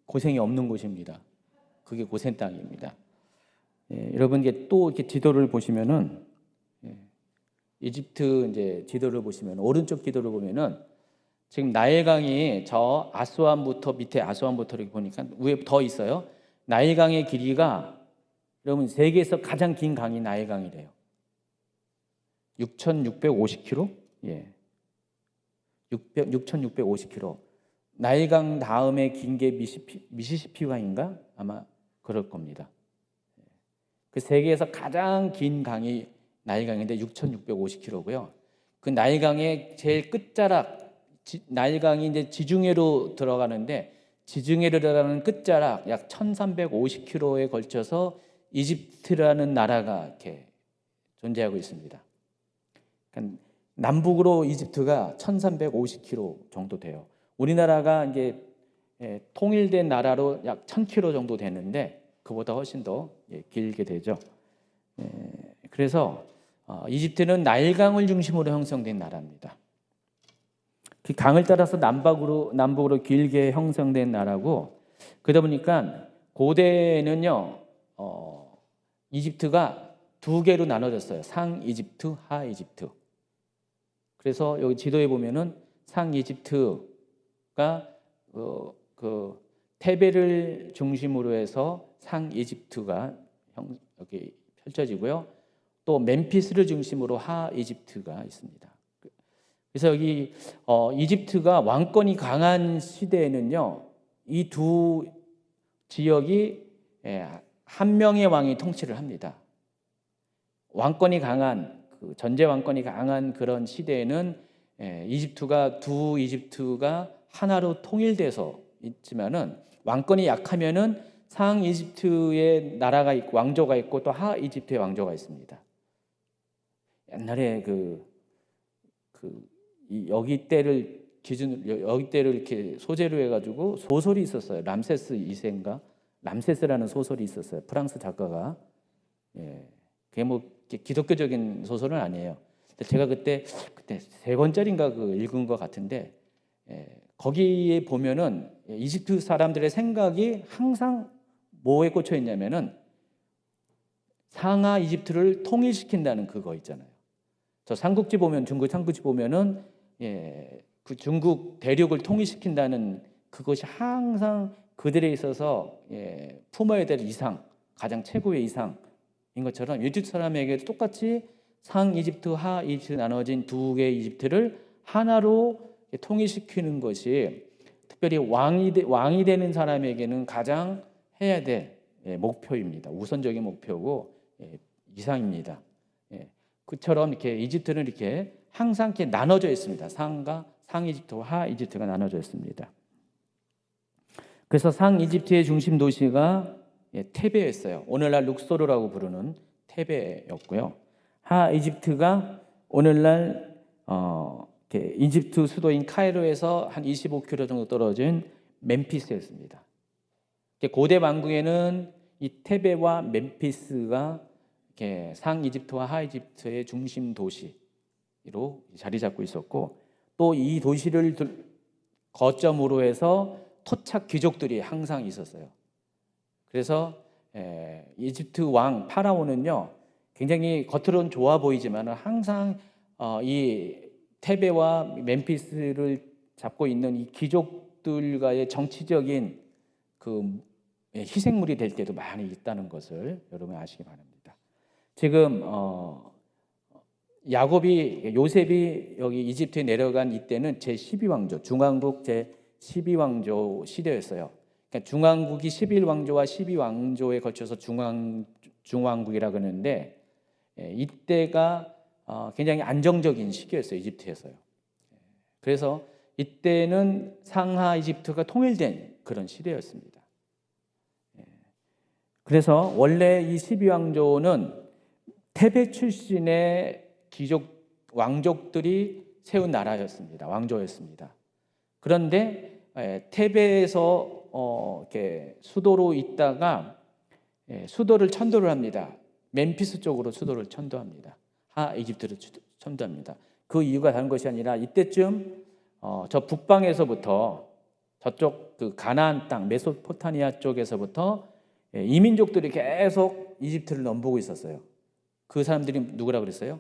[SPEAKER 1] 고생이 없는 곳입니다. 그게 고센 땅입니다. 여러분 이게 또 이렇게 지도를 보시면은 이집트 이제 지도를 보시면 오른쪽 지도를 보면은 지금 나일강이 저 아스완부터 밑에 아스완부터 이렇게 보니까 위에 더 있어요. 나일강의 길이가 여러분 세계에서 가장 긴 강이 나일강이래요. 6,650km? 6,650km. 나일강 다음에 긴 게 미시시피강인가? 아마 그럴 겁니다. 그 세계에서 가장 긴 강이 나일강인데 6,650km고요. 그 나일강의 제일 끝자락, 나일강이 이제 지중해로 들어가는데 지중해를 들어가는 끝자락 약 1350km에 걸쳐서 이집트라는 나라가 이렇게 존재하고 있습니다. 그러니까 남북으로 이집트가 1350km 정도 돼요. 우리나라가 이제 통일된 나라로 약 1000km 정도 되는데 그보다 훨씬 더 길게 되죠. 그래서 이집트는 나일강을 중심으로 형성된 나라입니다. 그 강을 따라서 남북으로 길게 형성된 나라고, 그러다 보니까 고대에는요 이집트가 두 개로 나눠졌어요. 상 이집트, 하 이집트. 그래서 여기 지도에 보면은 상 이집트가 그 테베를 중심으로 해서 상 이집트가 여기 펼쳐지고요. 또 멤피스를 중심으로 하 이집트가 있습니다. 그래서 여기 이집트가 왕권이 강한 시대에는요, 이 두 지역이 한 명의 왕이 통치를 합니다. 왕권이 강한 전제 왕권이 강한 그런 시대에는 두 이집트가 하나로 통일돼서 있지만은 왕권이 약하면은 상 이집트의 나라가 있고 왕조가 있고 또 하 이집트의 왕조가 있습니다. 옛날에 여기 때를 이렇게 소재로 해가지고 소설이 있었어요. 람세스 2세인가? 람세스라는 소설이 있었어요. 프랑스 작가가. 그게 뭐 기독교적인 소설은 아니에요. 제가 그때 3권짜리인가 읽은 것 같은데, 거기에 보면은 이집트 사람들의 생각이 항상 뭐에 꽂혀 있냐면은 상하 이집트를 통일시킨다는 그거 있잖아요. 저 삼국지 보면, 중국 삼국지 보면은 그 중국 대륙을 통일시킨다는 그것이 항상 그들에 있어서 품어야 될 이상, 가장 최고의 이상인 것처럼 이집트 사람에게도 똑같이 상 이집트, 하 이집트 나눠진 두 개의 이집트를 하나로 통일시키는 것이 특별히 왕이 되는 사람에게는 가장 해야 될 목표입니다. 우선적인 목표고 이상입니다. 그처럼 이렇게 이집트는 이렇게 항상 이렇게 나눠져 있습니다. 상 이집트와 하 이집트가 나눠져 있습니다. 그래서 상 이집트의 중심 도시가 테베였어요. 오늘날 룩소르라고 부르는 테베였고요. 하 이집트가 오늘날 이집트 수도인 카이로에서 한 25km 정도 떨어진 멤피스였습니다. 고대 왕국에는 이 테베와 멤피스가 상 이집트와 하 이집트의 중심 도시로 자리 잡고 있었고, 또 이 도시를 거점으로 해서 토착 귀족들이 항상 있었어요. 그래서 이집트 왕 파라오는요, 굉장히 겉으로는 좋아 보이지만 항상 이 테베와 멤피스를 잡고 있는 이 귀족들과의 정치적인 희생물이 될 때도 많이 있다는 것을 여러분 아시기 바랍니다. 지금 요셉이 여기 이집트에 내려간 이때는 제12왕조, 중왕국 제12왕조 시대였어요. 그러니까 중왕국이 11왕조와 12왕조에 걸쳐서 중왕국이라 그러는데, 이때가 굉장히 안정적인 시기였어요. 이집트에서요. 그래서 이때는 상하 이집트가 통일된 그런 시대였습니다. 그래서 원래 이 12왕조는 테베 출신의 왕족들이 세운 나라였습니다. 왕조였습니다. 그런데 테베에서 이렇게 수도로 있다가 수도를 천도를 합니다. 멤피스 쪽으로 수도를 천도합니다. 하 이집트를 천도합니다. 그 이유가 다른 것이 아니라 이때쯤 저 북방에서부터 저쪽 가나안 땅 메소포타미아 쪽에서부터 이민족들이 계속 이집트를 넘보고 있었어요. 그 사람들이 누구라 그랬어요?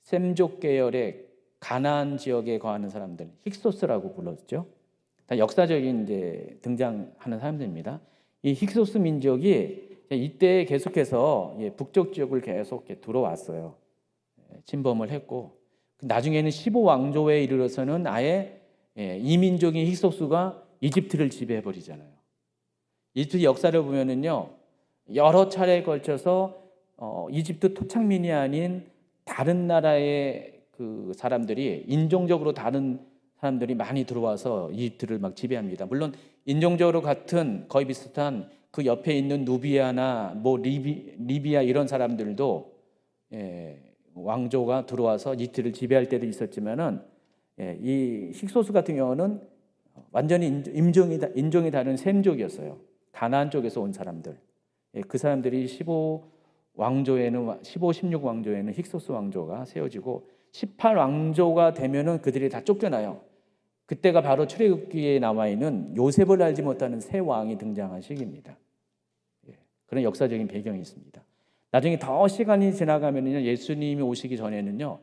[SPEAKER 1] 셈족 계열의 가나안 지역에 거하는 사람들, 힉소스라고 불렀죠. 다 역사적인 이제 등장하는 사람들입니다. 이 힉소스 민족이 이때 계속해서 북쪽 지역을 계속 들어왔어요. 침범을 했고, 나중에는 15왕조에 이르러서는 아예 이민족인 힉소스가 이집트를 지배해 버리잖아요. 이집트 역사를 보면은요, 여러 차례에 걸쳐서 이집트 토착민이 아닌 다른 나라의 그 사람들이, 인종적으로 다른 사람들이 많이 들어와서 이집트를 막 지배합니다. 물론 인종적으로 같은 거의 비슷한 그 옆에 있는 누비아나 뭐 리비아 이런 사람들도 왕조가 들어와서 이집트를 지배할 때도 있었지만은 이 힉소스 같은 경우는 완전히 인종이 다른 셈족이었어요. 가나안 쪽에서 온 사람들. 그 사람들이 15왕조에는 16 왕조에는 힉소스 왕조가 세워지고 18왕조가 되면은 그들이 다 쫓겨나요. 그때가 바로 출애굽기에 나와 있는 요셉을 알지 못하는 새 왕이 등장한 시기입니다. 그런 역사적인 배경이 있습니다. 나중에 더 시간이 지나가면요, 예수님이 오시기 전에는요,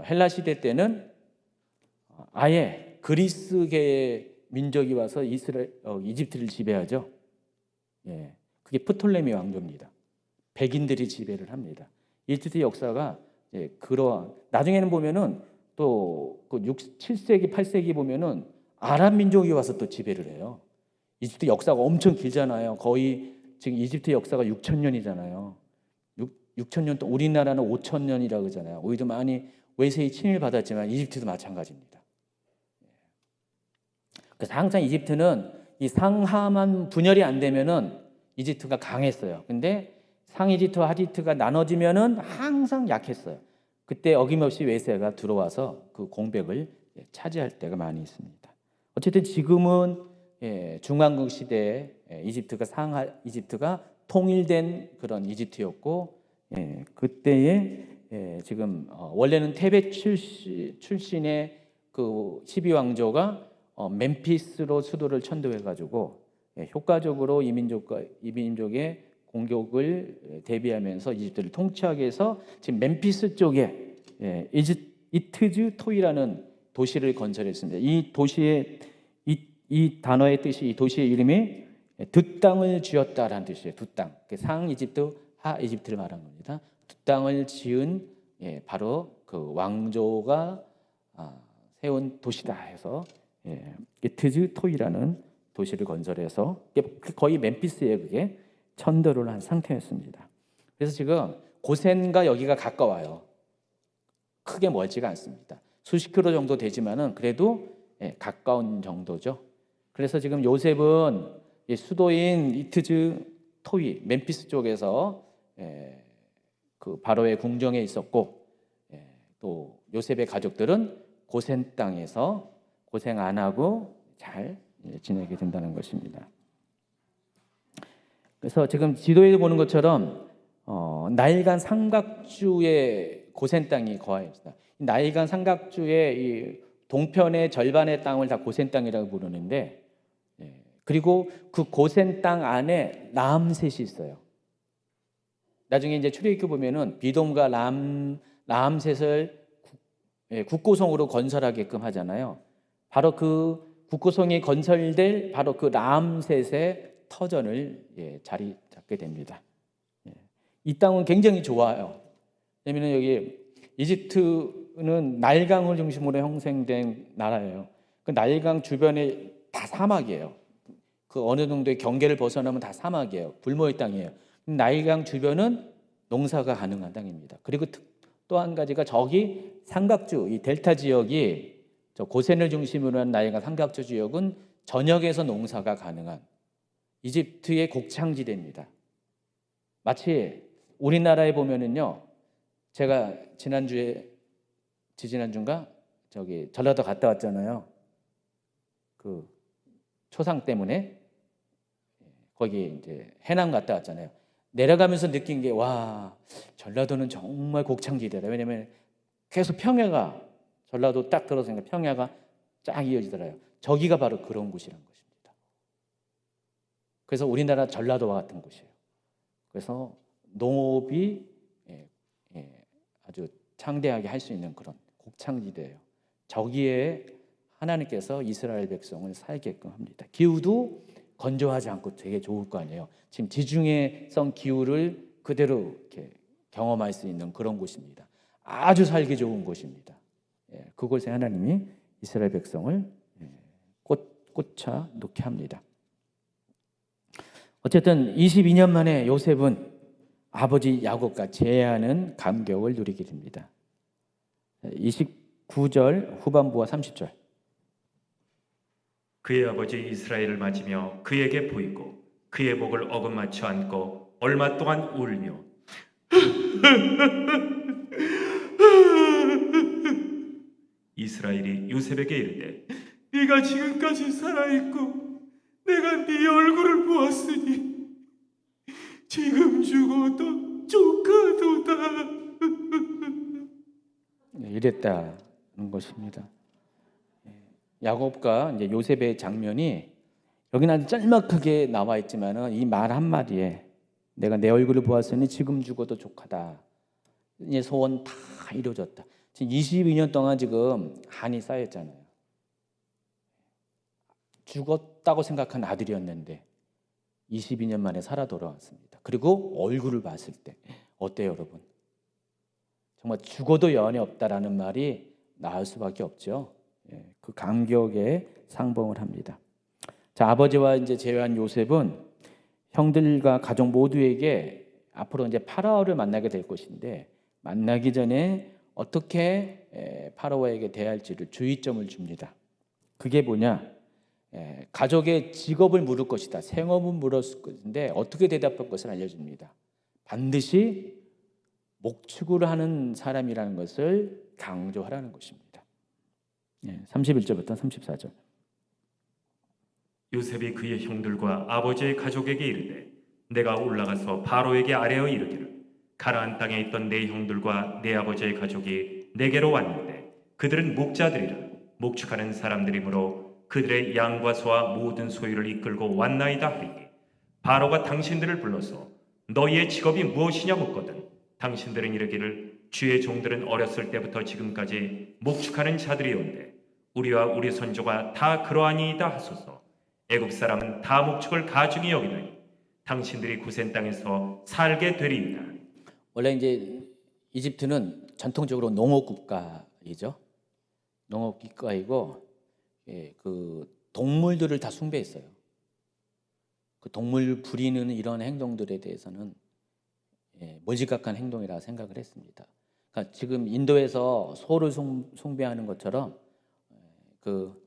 [SPEAKER 1] 헬라 시대 때는 아예 그리스계의 민족이 와서 이집트를 지배하죠. 그게 프톨레미 왕조입니다. 백인들이 지배를 합니다. 이집트 역사가 그러한 나중에는 보면은 또 7세기, 8세기 보면은 아랍 민족이 와서 또 지배를 해요. 이집트 역사가 엄청 길잖아요. 거의 지금 이집트 역사가 6,000년이잖아요. 6,000년 동안 우리나라는 5,000년이라고 그러잖아요. 오히려 많이 외세에 침입받았지만 이집트도 마찬가지입니다. 그래서 항상 이집트는 이 상하만 분열이 안 되면은 이집트가 강했어요. 근데 상이집트와 하집트가 나눠지면은 항상 약했어요. 그때 어김없이 외세가 들어와서 그 공백을 차지할 때가 많이 있습니다. 어쨌든 지금은 중왕국 시대에 이집트가 통일된 그런 이집트였고, 그때에 지금 원래는 테벳 출신의 그 12왕조가 멤피스로 수도를 천도해가지고 효과적으로 이 민족의 공격을 대비하면서 이집트를 통치하기 위해서 지금 멤피스 쪽에 이트즈 토이라는 도시를 건설했습니다. 이 도시의 이 단어의 뜻이, 이 도시의 이름이 두 땅을 쥐었다라는 뜻이에요. 두 땅. 상 이집트, 하 이집트를 말한 겁니다. 두 땅을 지은 바로 그 왕조가 세운 도시다 해서 이트즈 토이라는 도시를 건설해서 거의 멤피스에 그게 천도를 한 상태였습니다. 그래서 지금 고센과 여기가 가까워요. 크게 멀지가 않습니다. 수십 킬로 정도 되지만은 그래도 가까운 정도죠. 그래서 지금 요셉은 수도인 이트즈 토이 멤피스 쪽에서 그 바로의 궁정에 있었고, 또 요셉의 가족들은 고센 땅에서 고생 안 하고 잘 지내게 된다는 것입니다. 그래서 지금 지도에 보는 것처럼 나일강 삼각주의 고센 땅이 거하여 있습니다. 나일강 삼각주의 이 동편의 절반의 땅을 다 고센 땅이라고 부르는데, 그리고 그 고센 땅 안에 라암셋이 있어요. 나중에 이제 출애굽기 보면은 비돔과 라암셋을 국고성으로 건설하게끔 하잖아요. 바로 그 국고성이 건설될 바로 그 라암셋의 터전을 자리 잡게 됩니다. 이 땅은 굉장히 좋아요. 왜냐하면 여기 이집트는 나일강을 중심으로 형성된 나라예요. 그 나일강 주변에 다 사막이에요. 그 어느 정도의 경계를 벗어나면 다 사막이에요. 불모의 땅이에요. 나일강 주변은 농사가 가능한 땅입니다. 그리고 또 한 가지가 저기 삼각주, 이 델타 지역이 저 고센을 중심으로 한 나일강 삼각주 지역은 전역에서 농사가 가능한 이집트의 곡창지대입니다. 마치 우리나라에 보면은요, 제가 지지난주인가 저기 전라도 갔다 왔잖아요. 그 초상 때문에 거기 이제 해남 갔다 왔잖아요. 내려가면서 느낀 게, 와, 전라도는 정말 곡창지대다. 왜냐면 계속 평야가, 전라도 딱 들어서니까 평야가 쫙 이어지더라고요. 저기가 바로 그런 곳이란 것입니다. 그래서 우리나라 전라도와 같은 곳이에요. 그래서 농업이 아주 창대하게 할 수 있는 그런 곡창지대예요. 저기에 하나님께서 이스라엘 백성을 살게끔 합니다. 기후도 건조하지 않고 되게 좋을 거 아니에요. 지금 지중해성 기후를 그대로 이렇게 경험할 수 있는 그런 곳입니다. 아주 살기 좋은 곳입니다. 그곳에 하나님이 이스라엘 백성을 꽂아 놓게 합니다. 어쨌든 22년 만에 요셉은 아버지 야곱과 재회하는 감격을 누리게 됩니다. 9절 후반부와 30절.
[SPEAKER 2] 그의 아버지 이스라엘을 맞으며 그에게 보이고 그의 목을 어긋맞춰 안고 얼마 동안 울며 이스라엘이 요셉에게 이르되 네가 지금까지 살아있고 내가 네 얼굴을 보았으니 지금 죽어도 족하도다.
[SPEAKER 1] 이랬다는 것입니다. 야곱과 이제 요셉의 장면이 여기는 아주 짤막하게 나와 있지만은 이 말 한마디에 내가 내 얼굴을 보았으니 지금 죽어도 족하다. 이제 소원 다 이루어졌다. 지금 22년 동안 지금 한이 쌓였잖아요. 죽었다고 생각한 아들이었는데 22년 만에 살아 돌아왔습니다. 그리고 얼굴을 봤을 때 어때요, 여러분? 정말 죽어도 여한이 없다라는 말이 나올 수밖에 없죠. 그 감격에 상봉을 합니다. 자, 아버지와 이제 제외한 요셉은 형들과 가족 모두에게 앞으로 이제 파라오를 만나게 될 것인데 만나기 전에 어떻게 파라오에게 대할지를 주의점을 줍니다. 그게 뭐냐? 가족의 직업을 물을 것이다. 생업은 물었을 것인데 어떻게 대답할 것을 알려줍니다. 반드시 목축을 하는 사람이라는 것을 강조하라는 것입니다. 31절부터 34절.
[SPEAKER 2] 요셉이 그의 형들과 아버지의 가족에게 이르되 내가 올라가서 바로에게 아뢰어 이르기를 가나안 땅에 있던 내 형들과 내 아버지의 가족이 내게로 왔는데 그들은 목자들이라 목축하는 사람들이므로 그들의 양과 소와 모든 소유를 이끌고 왔나이다 하리니 바로가 당신들을 불러서 너희의 직업이 무엇이냐 묻거든 당신들은 이르기를 주의 종들은 어렸을 때부터 지금까지 목축하는 자들이온데 우리와 우리 선조가 다 그러하니이다 하소서. 애굽 사람은 다 목축을 가중히 여기나니 당신들이 고센 땅에서 살게 되리이다.
[SPEAKER 1] 원래 이제 이집트는 전통적으로 농업 국가이죠. 농업 국가이고 그 동물들을 다 숭배했어요. 그 동물 부리는 이런 행동들에 대해서는 몰지각한 행동이라 생각을 했습니다. 그러니까 지금 인도에서 소를 숭배하는 것처럼 그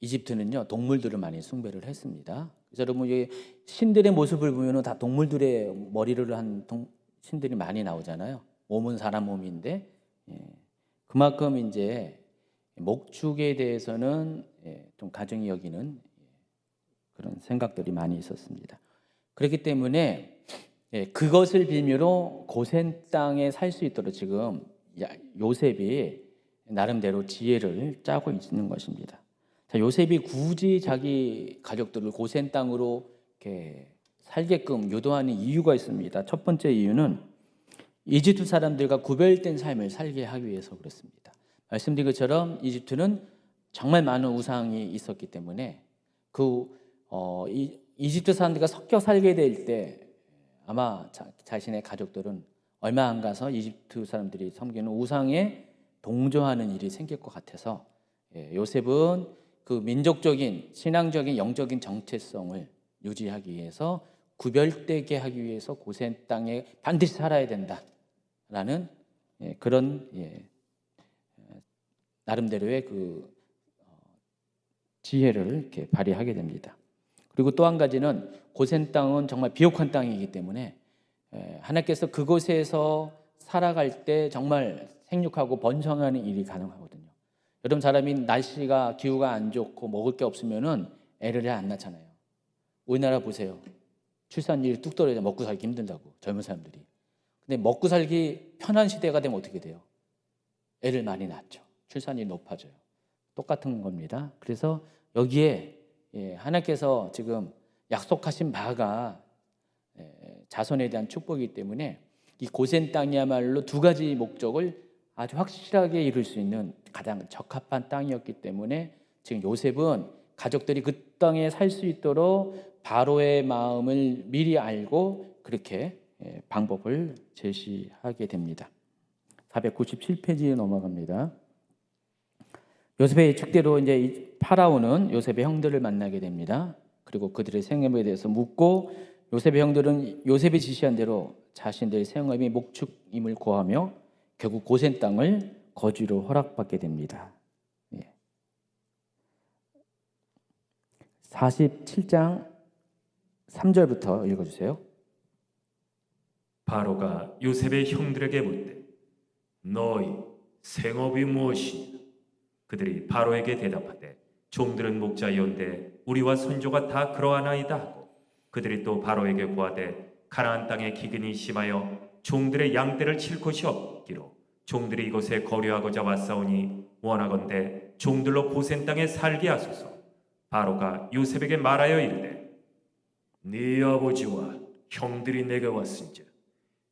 [SPEAKER 1] 이집트는요 동물들을 많이 숭배를 했습니다. 그래서 여러분 신들의 모습을 보면은 다 동물들의 머리를 한 신들이 많이 나오잖아요. 몸은 사람 몸인데 그만큼 이제 목축에 대해서는 좀 가중히 여기는 그런 생각들이 많이 있었습니다. 그렇기 때문에 그것을 빌미로 고센 땅에 살 수 있도록 지금 요셉이 나름대로 지혜를 짜고 있는 것입니다. 자, 요셉이 굳이 자기 가족들을 고센 땅으로 이렇게 살게끔 유도하는 이유가 있습니다. 첫 번째 이유는 이집트 사람들과 구별된 삶을 살게 하기 위해서 그렇습니다. 말씀드린 것처럼 이집트는 정말 많은 우상이 있었기 때문에 이집트 사람들과 섞여 살게 될 때 아마 자신의 가족들은 얼마 안 가서 이집트 사람들이 섬기는 우상에 동조하는 일이 생길 것 같아서 요셉은 그 민족적인 신앙적인 영적인 정체성을 유지하기 위해서 구별되게 하기 위해서 고센 땅에 반드시 살아야 된다라는 그런 나름대로의 그 지혜를 이렇게 발휘하게 됩니다. 그리고 또 한 가지는 고센 땅은 정말 비옥한 땅이기 때문에 하나님께서 그곳에서 살아갈 때 정말 생육하고 번성하는 일이 가능하거든요. 여러분 사람이 날씨가 기후가 안 좋고 먹을 게 없으면은 애를 안 낳잖아요. 우리나라 보세요. 출산율이 뚝 떨어져 먹고 살기 힘들다고 젊은 사람들이. 근데 먹고 살기 편한 시대가 되면 어떻게 돼요? 애를 많이 낳죠. 출산율이 높아져요. 똑같은 겁니다. 그래서 여기에 하나님께서 지금 약속하신 바가 자손에 대한 축복이기 때문에 이 고센 땅이야말로 두 가지 목적을 아주 확실하게 이룰 수 있는 가장 적합한 땅이었기 때문에 지금 요셉은 가족들이 그 땅에 살 수 있도록 바로의 마음을 미리 알고 그렇게 방법을 제시하게 됩니다. 497페이지에 넘어갑니다. 요셉의 예측대로 이제 파라오는 요셉의 형들을 만나게 됩니다. 그리고 그들의 생업에 대해서 묻고 요셉의 형들은 요셉이 지시한 대로 자신들의 생업이 목축임을 고하며 결국 고센 땅을 거주로 허락받게 됩니다. 47장 3절부터 읽어주세요.
[SPEAKER 2] 바로가 요셉의 형들에게 묻되 너희 생업이 무엇이냐? 그들이 바로에게 대답하되 종들은 목자이온데 우리와 선조가 다 그러하나이다 하고 그들이 또 바로에게 구하되 가나안 땅에 기근이 심하여 종들의 양떼를 칠 곳이 없기로 종들이 이곳에 거류하고자 왔사오니 원하건대 종들로 고센 땅에 살게 하소서. 바로가 요셉에게 말하여 이르되 네 아버지와 형들이 내게 왔은즉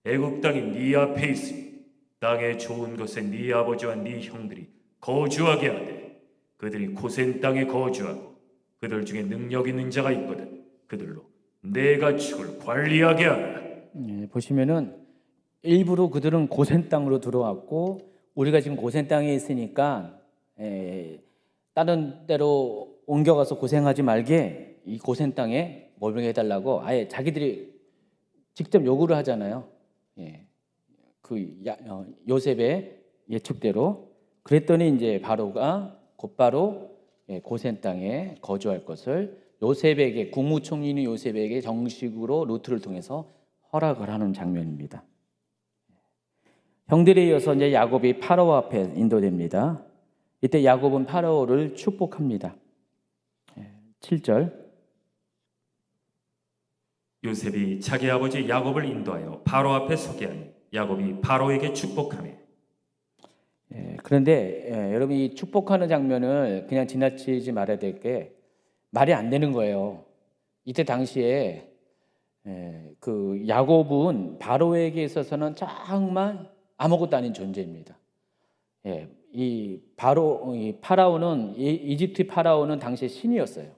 [SPEAKER 2] 애굽 땅이 네 앞에 있으니 땅의 좋은 곳에 네 아버지와 네 형들이 거주하게 하되 그들이 고센 땅에 거주하고 그들 중에 능력 있는 자가 있거든 그들로 내 가축을 관리하게 하라.
[SPEAKER 1] 보시면은 일부러 그들은 고센 땅으로 들어왔고 우리가 지금 고센 땅에 있으니까 다른 데로 옮겨가서 고생하지 말게 이 고센 땅에 머물게 해달라고 아예 자기들이 직접 요구를 하잖아요. 요셉의 예측대로 그랬더니 이제 바로가 곧바로 고센 땅에 거주할 것을 요셉에게 국무총리인 요셉에게 정식으로 루트를 통해서 허락을 하는 장면입니다. 형들에 이어서 이제 야곱이 파라오 앞에 인도됩니다. 이때 야곱은 파라오를 축복합니다. 7절.
[SPEAKER 2] 요셉이 자기 아버지 야곱을 인도하여 바로 앞에 서게 하니 야곱이 바로에게 축복하며.
[SPEAKER 1] 그런데 여러분 이 축복하는 장면을 그냥 지나치지 말아야 될 게 말이 안 되는 거예요. 이때 당시에 그 야곱은 바로에게 있어서는 정말 아무것도 아닌 존재입니다. 이 파라오는 이집트 파라오는 당시에 신이었어요.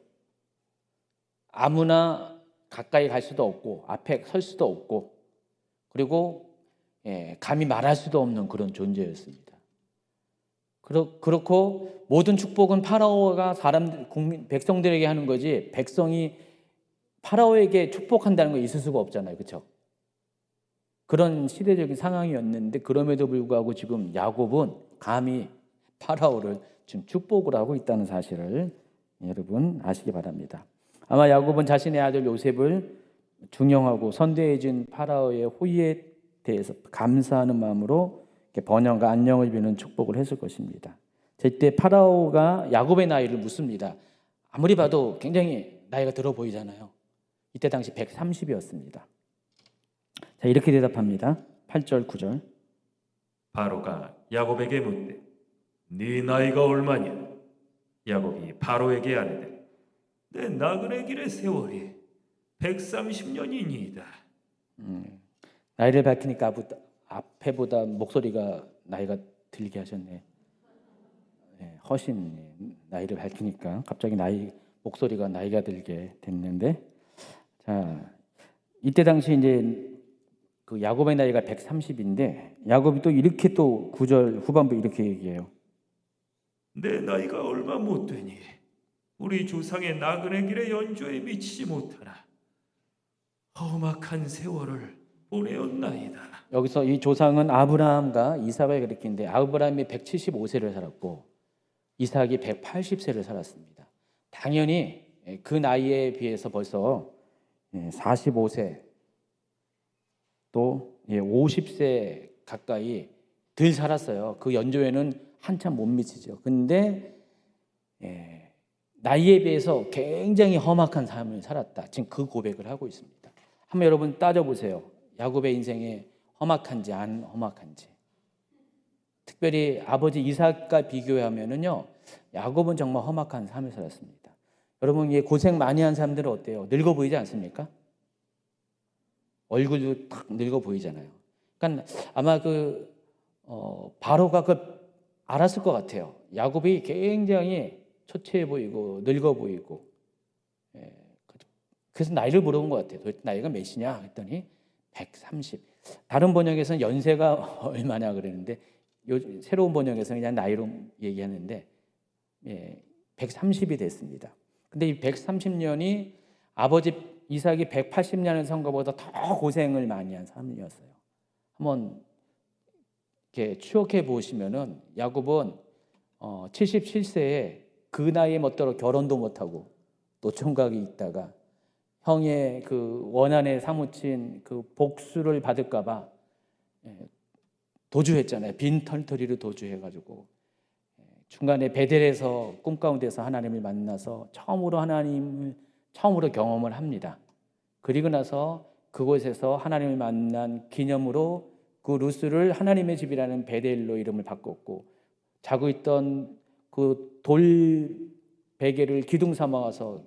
[SPEAKER 1] 아무나 가까이 갈 수도 없고 앞에 설 수도 없고 그리고 감히 말할 수도 없는 그런 존재였습니다. 그렇고 모든 축복은 파라오가 백성들에게 하는 거지 백성이 파라오에게 축복한다는 거 있을 수가 없잖아요. 그렇죠? 그런 시대적인 상황이었는데 그럼에도 불구하고 지금 야곱은 감히 파라오를 지금 축복을 하고 있다는 사실을 여러분 아시기 바랍니다. 아마 야곱은 자신의 아들 요셉을 중용하고 선대해 준 파라오의 호의에 대해서 감사하는 마음으로 번영과 안녕을 비는 축복을 했을 것입니다. 이때 파라오가 야곱의 나이를 묻습니다. 아무리 봐도 굉장히 나이가 들어 보이잖아요. 이때 당시 130이었습니다. 자, 이렇게 대답합니다. 8절 9절.
[SPEAKER 2] 바로가 야곱에게 묻되 네 나이가 얼마냐? 야곱이 바로에게 아뢰되 내 나그네 길의 세월이 130년이니이다.
[SPEAKER 1] 나이를 밝히니까 앞에보다 목소리가 나이가 들게 하셨네. 훨씬 나이를 밝히니까 갑자기 목소리가 나이가 들게 됐는데, 자 이때 당시 이제 그 야곱의 나이가 130인데 야곱이 또 이렇게 또 9절 후반부 이렇게 얘기해요.
[SPEAKER 2] 내 나이가 얼마 못 되니 우리 조상의 나그네 길의 연조에 미치지 못하나 험악한 세월을 보내었나이다.
[SPEAKER 1] 여기서 이 조상은 아브라함과 이삭을 가리키는데 아브라함이 175세를 살았고 이삭이 180세를 살았습니다. 당연히 그 나이에 비해서 벌써 45세 또 50세 가까이 덜 살았어요. 그 연조에는 한참 못 미치죠. 근데 나이에 비해서 굉장히 험악한 삶을 살았다. 지금 그 고백을 하고 있습니다. 한번 여러분 따져보세요. 야곱의 인생에 험악한지 안 험악한지. 특별히 아버지 이삭과 비교하면은요, 야곱은 정말 험악한 삶을 살았습니다. 여러분, 고생 많이 한 사람들은 어때요? 늙어 보이지 않습니까? 얼굴도 탁 늙어 보이잖아요. 그러니까 아마 바로가 알았을 것 같아요. 야곱이 굉장히 초췌해 보이고 늙어 보이고. 그래서 나이를 물어본 것 같아요. 도대체 나이가 몇이냐 했더니 130. 다른 번역에서는 연세가 얼마냐 그랬는데 새로운 번역에서는 그냥 나이로 얘기하는데 130이 됐습니다. 근데 이 130년이 아버지 이삭이 180년을 산 것보다 더 고생을 많이 한 삶이었어요. 한번 이렇게 추억해 보시면은 야곱은 77세에 그 나이에 멋대로 결혼도 못하고 노총각이 있다가 형의 그 원한에 사무친 그 복수를 받을까봐 도주했잖아요. 빈 털터리로 도주해가지고 중간에 베델에서 꿈 가운데서 하나님을 만나서 처음으로 경험을 합니다. 그리고 나서 그곳에서 하나님을 만난 기념으로 그 루스를 하나님의 집이라는 베델로 이름을 바꿨고 자고 있던 그 돌 베개를 기둥 삼아서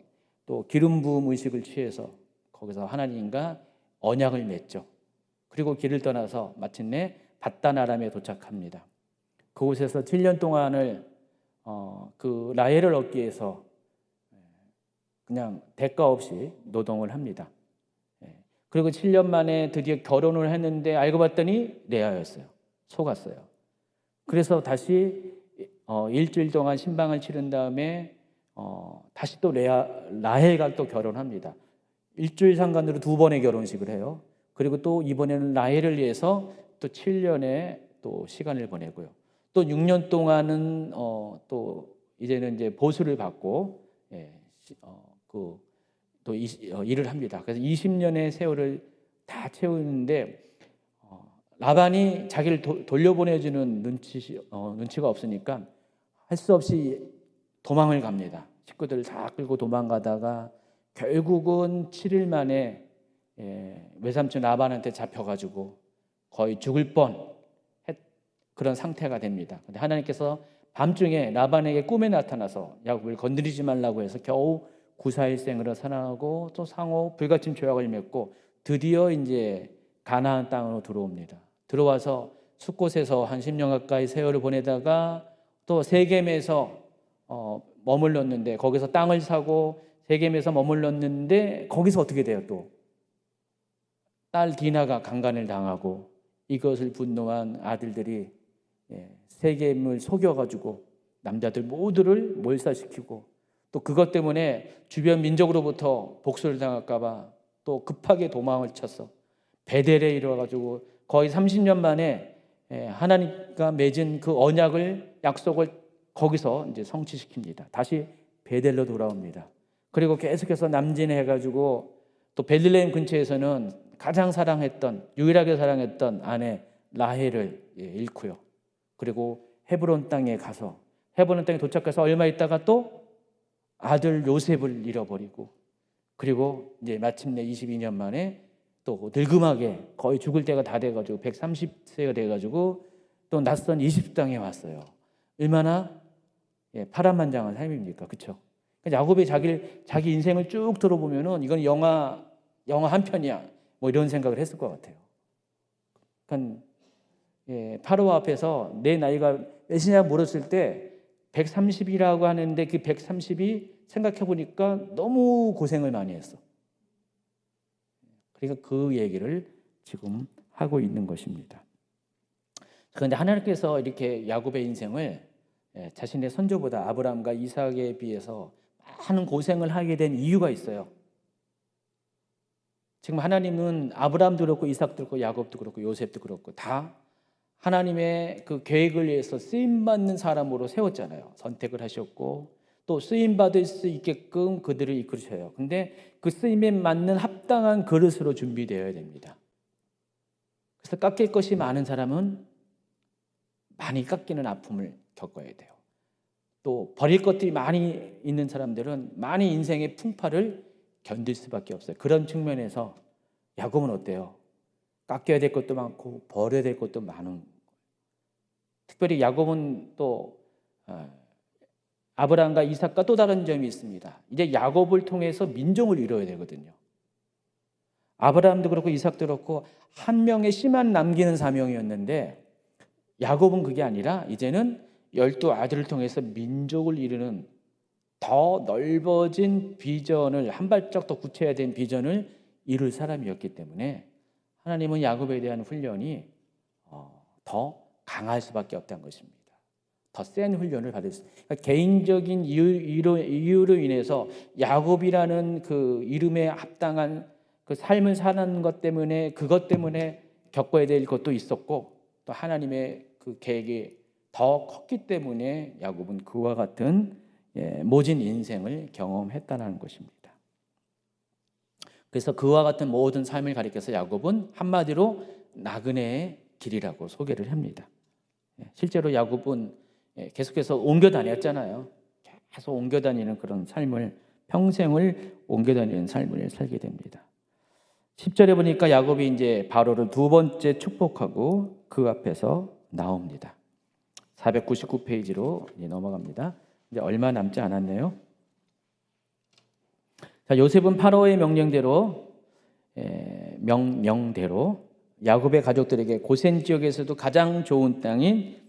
[SPEAKER 1] 또 기름 부음 의식을 취해서 거기서 하나님과 언약을 맺죠. 그리고 길을 떠나서 마침내 밧단 아람에 도착합니다. 그곳에서 7년 동안을 그 라헬을 얻기 위해서 그냥 대가 없이 노동을 합니다. 그리고 7년 만에 드디어 결혼을 했는데 알고 봤더니 레아였어요. 속았어요. 그래서 다시 일주일 동안 신방을 치른 다음에 다시 또 라헬과 또 결혼합니다. 일주일 상간으로 2번의 결혼식을 해요. 그리고 또 이번에는 라헬을 위해서 또 7년의 또 시간을 보내고요. 또 6년 동안은 또 이제는 이제 보수를 받고 또 일을 합니다. 그래서 20년의 세월을 다 채우는데 라반이 자기를 돌려보내주는 눈치가 없으니까 할 수 없이 도망을 갑니다. 식구들을 다 끌고 도망가다가 결국은 7일 만에 외삼촌 라반한테 잡혀가지고 거의 죽을 뻔 그런 상태가 됩니다. 근데 하나님께서 밤중에 라반에게 꿈에 나타나서 야곱을 건드리지 말라고 해서 겨우 구사일생으로 살아나고 또 상호 불가침 조약을 맺고 드디어 이제 가나안 땅으로 들어옵니다. 들어와서 숫곳에서 한 10년 가까이 세월을 보내다가 또 세겜에서 머물렀는데 거기서 땅을 사고 세겜에서 머물렀는데 거기서 어떻게 돼요? 또 딸 디나가 강간을 당하고 이것을 분노한 아들들이 세겜을 속여가지고 남자들 모두를 몰살시키고 또 그것 때문에 주변 민족으로부터 복수를 당할까봐 또 급하게 도망을 쳤어. 베델에 이르러가지고 거의 30년 만에 하나님과 맺은 그 언약을 약속을 거기서 이제 성취시킵니다. 다시 베델로 돌아옵니다. 그리고 계속해서 남진해가지고 또 베들레헴 근처에서는 가장 사랑했던 유일하게 사랑했던 아내 라헬을 잃고요. 그리고 헤브론 땅에 가서 헤브론 땅에 도착해서 얼마 있다가 또 아들 요셉을 잃어버리고 그리고 이제 마침내 22년 만에 또 늙음하게 거의 죽을 때가 다 돼가지고 130세가 돼가지고 또 낯선 이집트 땅에 왔어요. 얼마나 파란만장한 삶입니까, 그렇죠? 야곱이 자기 인생을 쭉 들어보면은 이건 영화 한 편이야, 뭐 이런 생각을 했을 것 같아요. 그러니까 파라오 앞에서 내 나이가 몇이냐 물었을 때 130이라고 하는데 그 130이 생각해 보니까 너무 고생을 많이 했어. 그러니까 그 얘기를 지금 하고 있는 것입니다. 그런데 하나님께서 이렇게 야곱의 인생을 자신의 선조보다 아브라함과 이삭에 비해서 많은 고생을 하게 된 이유가 있어요. 지금 하나님은 아브라함도 그렇고 이삭도 그렇고 야곱도 그렇고 요셉도 그렇고 다 하나님의 그 계획을 위해서 쓰임받는 사람으로 세웠잖아요. 선택을 하셨고 또 쓰임받을 수 있게끔 그들을 이끌으셔요. 근데 그 쓰임에 맞는 합당한 그릇으로 준비되어야 됩니다. 그래서 깎일 것이 많은 사람은 많이 깎이는 아픔을 겪어야 돼요. 또 버릴 것들이 많이 있는 사람들은 많이 인생의 풍파를 견딜 수밖에 없어요. 그런 측면에서 야곱은 어때요? 깎여야 될 것도 많고 버려야 될 것도 많은 거예요. 특별히 야곱은 또 아브라함과 이삭과 또 다른 점이 있습니다. 이제 야곱을 통해서 민족을 이루어야 되거든요. 아브라함도 그렇고 이삭도 그렇고 한 명의 씨만 남기는 사명이었는데 야곱은 그게 아니라 이제는 12아들을 통해서 민족을 이루는 더 넓어진 비전을 한 발짝 더 구체화된 비전을 이룰 사람이었기 때문에 하나님은 야곱에 대한 훈련이 더 강할 수밖에 없다는 것입니다. 더 센 훈련을 받을 수. 그러니까 개인적인 이유로 인해서 야곱이라는 그 이름에 합당한 그 삶을 사는 것 때문에 그것 때문에 겪어야 될 것도 있었고 또 하나님의 그 계획이 더 컸기 때문에 야곱은 그와 같은 모진 인생을 경험했다는 것입니다. 그래서 그와 같은 모든 삶을 가리켜서 야곱은 한마디로 나그네의 길이라고 소개를 합니다. 실제로 야곱은 계속해서 옮겨 다녔잖아요. 계속 옮겨 다니는 그런 삶을, 평생을 옮겨 다니는 삶을 살게 됩니다. 10절에 보니까 야곱이 이제 바로를 두 번째 축복하고 그 앞에서 나옵니다. 499페이지로 넘어갑니다. 이제 얼마 남지 않았네요. 자, 요셉은 파라오의 명령대로 야곱의 가족들에게 고센 지역에서도 가장 좋은 땅인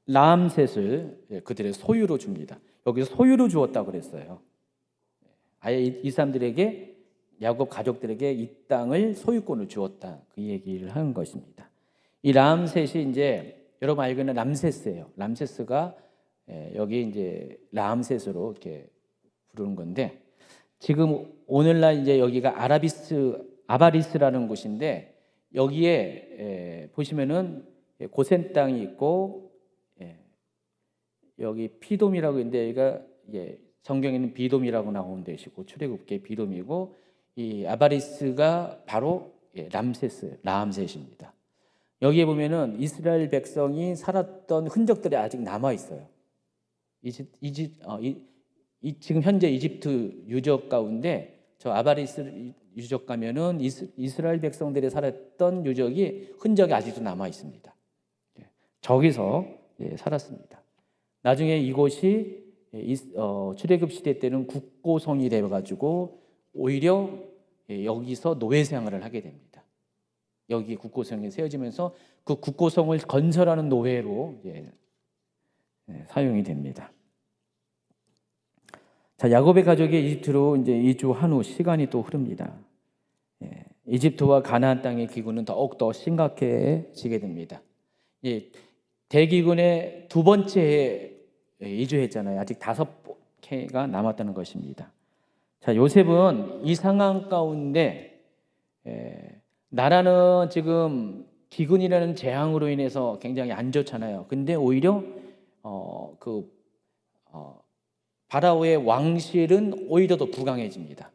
[SPEAKER 1] 라암셋을 그들의 소유로 줍니다. 여기서 소유로 주었다고 그랬어요. 아예 이 사람들에게, 야곱 가족들에게 이 땅을 소유권을 주었다, 그 얘기를 하는 것입니다. 이 라암셋이 이제 여러분 알고 있는 람세스예요. 람세스가 여기 이제 라암셋으로 이렇게 부르는 건데, 지금 오늘날 이제 여기가 아바리스라는 곳인데, 여기에 보시면은 고센 땅이 있고, 여기 피돔이라고 있는데, 여기가 성경에는 비돔이라고 나오는 데시고 출애굽기의 비돔이고, 이 아바리스가 바로 라암셋입니다. 여기에 보면은 이스라엘 백성이 살았던 흔적들이 아직 남아 있어요. 지금 현재 이집트 유적 가운데 저 아바리스 유적 가면은 이스라엘 백성들이 살았던 흔적이 아직도 남아 있습니다. 저기서 살았습니다. 나중에 이곳이 출애굽 시대 때는 국고성이 되어가지고 오히려 여기서 노예 생활을 하게 됩니다. 여기 국고성이 세워지면서 그 국고성을 건설하는 노예로 사용이 됩니다. 자, 야곱의 가족이 이집트로 이제 이주한 후 시간이 또 흐릅니다. 이집트와 가나안 땅의 기근은 더욱 더 심각해지게 됩니다. 대기근의 두 번째 해에 이주했잖아요. 아직 5해가 남았다는 것입니다. 자, 요셉은 이 상황 가운데 나라는 지금 기근이라는 재앙으로 인해서 굉장히 안 좋잖아요. 근데 오히려 파라오의 왕실은 오히려 더 부강해집니다.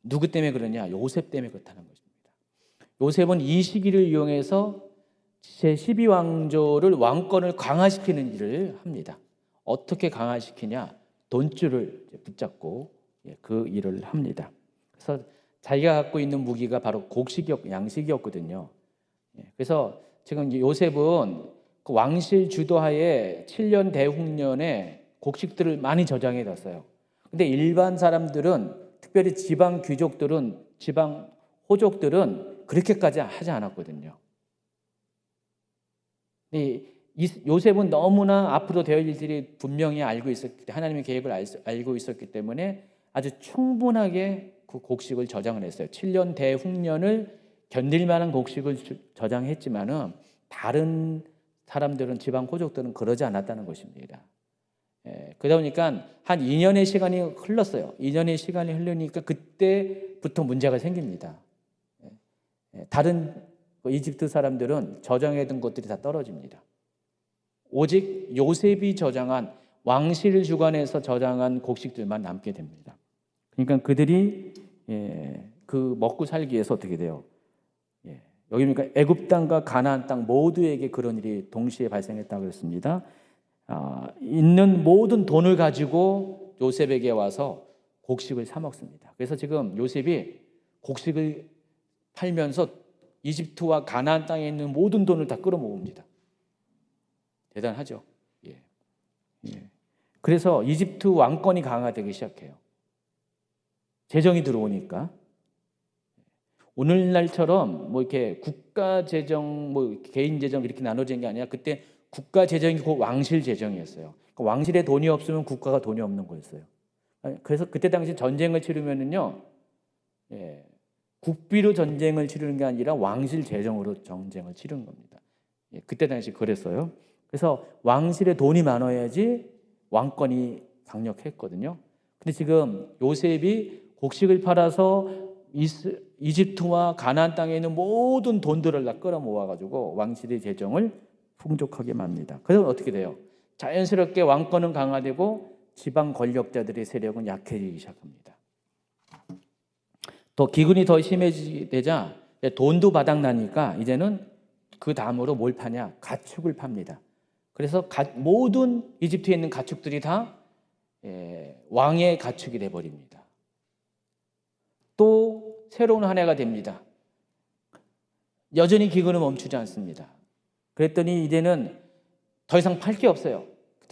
[SPEAKER 1] 누구 때문에 그러냐? 요셉 때문에 그렇다는 것입니다. 요셉은 이 시기를 이용해서 제12왕조를 왕권을 강화시키는 일을 합니다. 어떻게 강화시키냐? 돈줄을 붙잡고 그 일을 합니다. 그래서 자기가 갖고 있는 무기가 바로 양식이었거든요. 그래서 지금 요셉은 그 왕실 주도하에 7년 대흉년에 곡식들을 많이 저장해 놨어요. 근데 일반 사람들은, 특별히 지방 귀족들은, 지방 호족들은 그렇게까지 하지 않았거든요. 요셉은 너무나 앞으로 될 일들이 분명히 하나님의 계획을 알고 있었기 때문에 아주 충분하게 그 곡식을 저장을 했어요. 7년 대흉년을 견딜 만한 곡식을 저장했지만은 다른 사람들은, 지방 호족들은 그러지 않았다는 것입니다. 그러다 보니까 한 2년의 시간이 흘렀어요. 2년의 시간이 흐르니까 그때부터 문제가 생깁니다. 다른 이집트 사람들은 저장해둔 것들이 다 떨어집니다. 오직 요셉이 저장한, 왕실 주관에서 저장한 곡식들만 남게 됩니다. 그러니까 그들이 그 먹고 살기 위해서 어떻게 돼요? 여기 보니까 애굽 땅과 가나안 땅 모두에게 그런 일이 동시에 발생했다고 그랬습니다. 있는 모든 돈을 가지고 요셉에게 와서 곡식을 사 먹습니다. 그래서 지금 요셉이 곡식을 팔면서 이집트와 가나안 땅에 있는 모든 돈을 다 끌어모읍니다. 대단하죠. 그래서 이집트 왕권이 강화되기 시작해요. 재정이 들어오니까. 오늘날처럼 뭐 이렇게 국가 재정, 뭐 개인 재정 이렇게 나눠진 게 아니라 그때 국가 재정이 곧 왕실 재정이었어요. 그러니까 왕실에 돈이 없으면 국가가 돈이 없는 거였어요. 그래서 그때 당시 전쟁을 치르면은요, 국비로 전쟁을 치르는 게 아니라 왕실 재정으로 전쟁을 치르는 겁니다. 그때 당시 그랬어요. 그래서 왕실에 돈이 많아야지 왕권이 강력했거든요. 근데 지금 요셉이 곡식을 팔아서 이집트와 가나안 땅에 있는 모든 돈들을 다 끌어모아가지고 왕실의 재정을 풍족하게 맙니다. 그래서 어떻게 돼요? 자연스럽게 왕권은 강화되고 지방 권력자들의 세력은 약해지기 시작합니다. 또 기근이 더 심해지자 돈도 바닥나니까 이제는 그 다음으로 뭘 파냐? 가축을 팝니다. 그래서 모든 이집트에 있는 가축들이 다 왕의 가축이 돼버립니다. 또 새로운 한 해가 됩니다. 여전히 기근은 멈추지 않습니다. 그랬더니 이제는 더 이상 팔 게 없어요.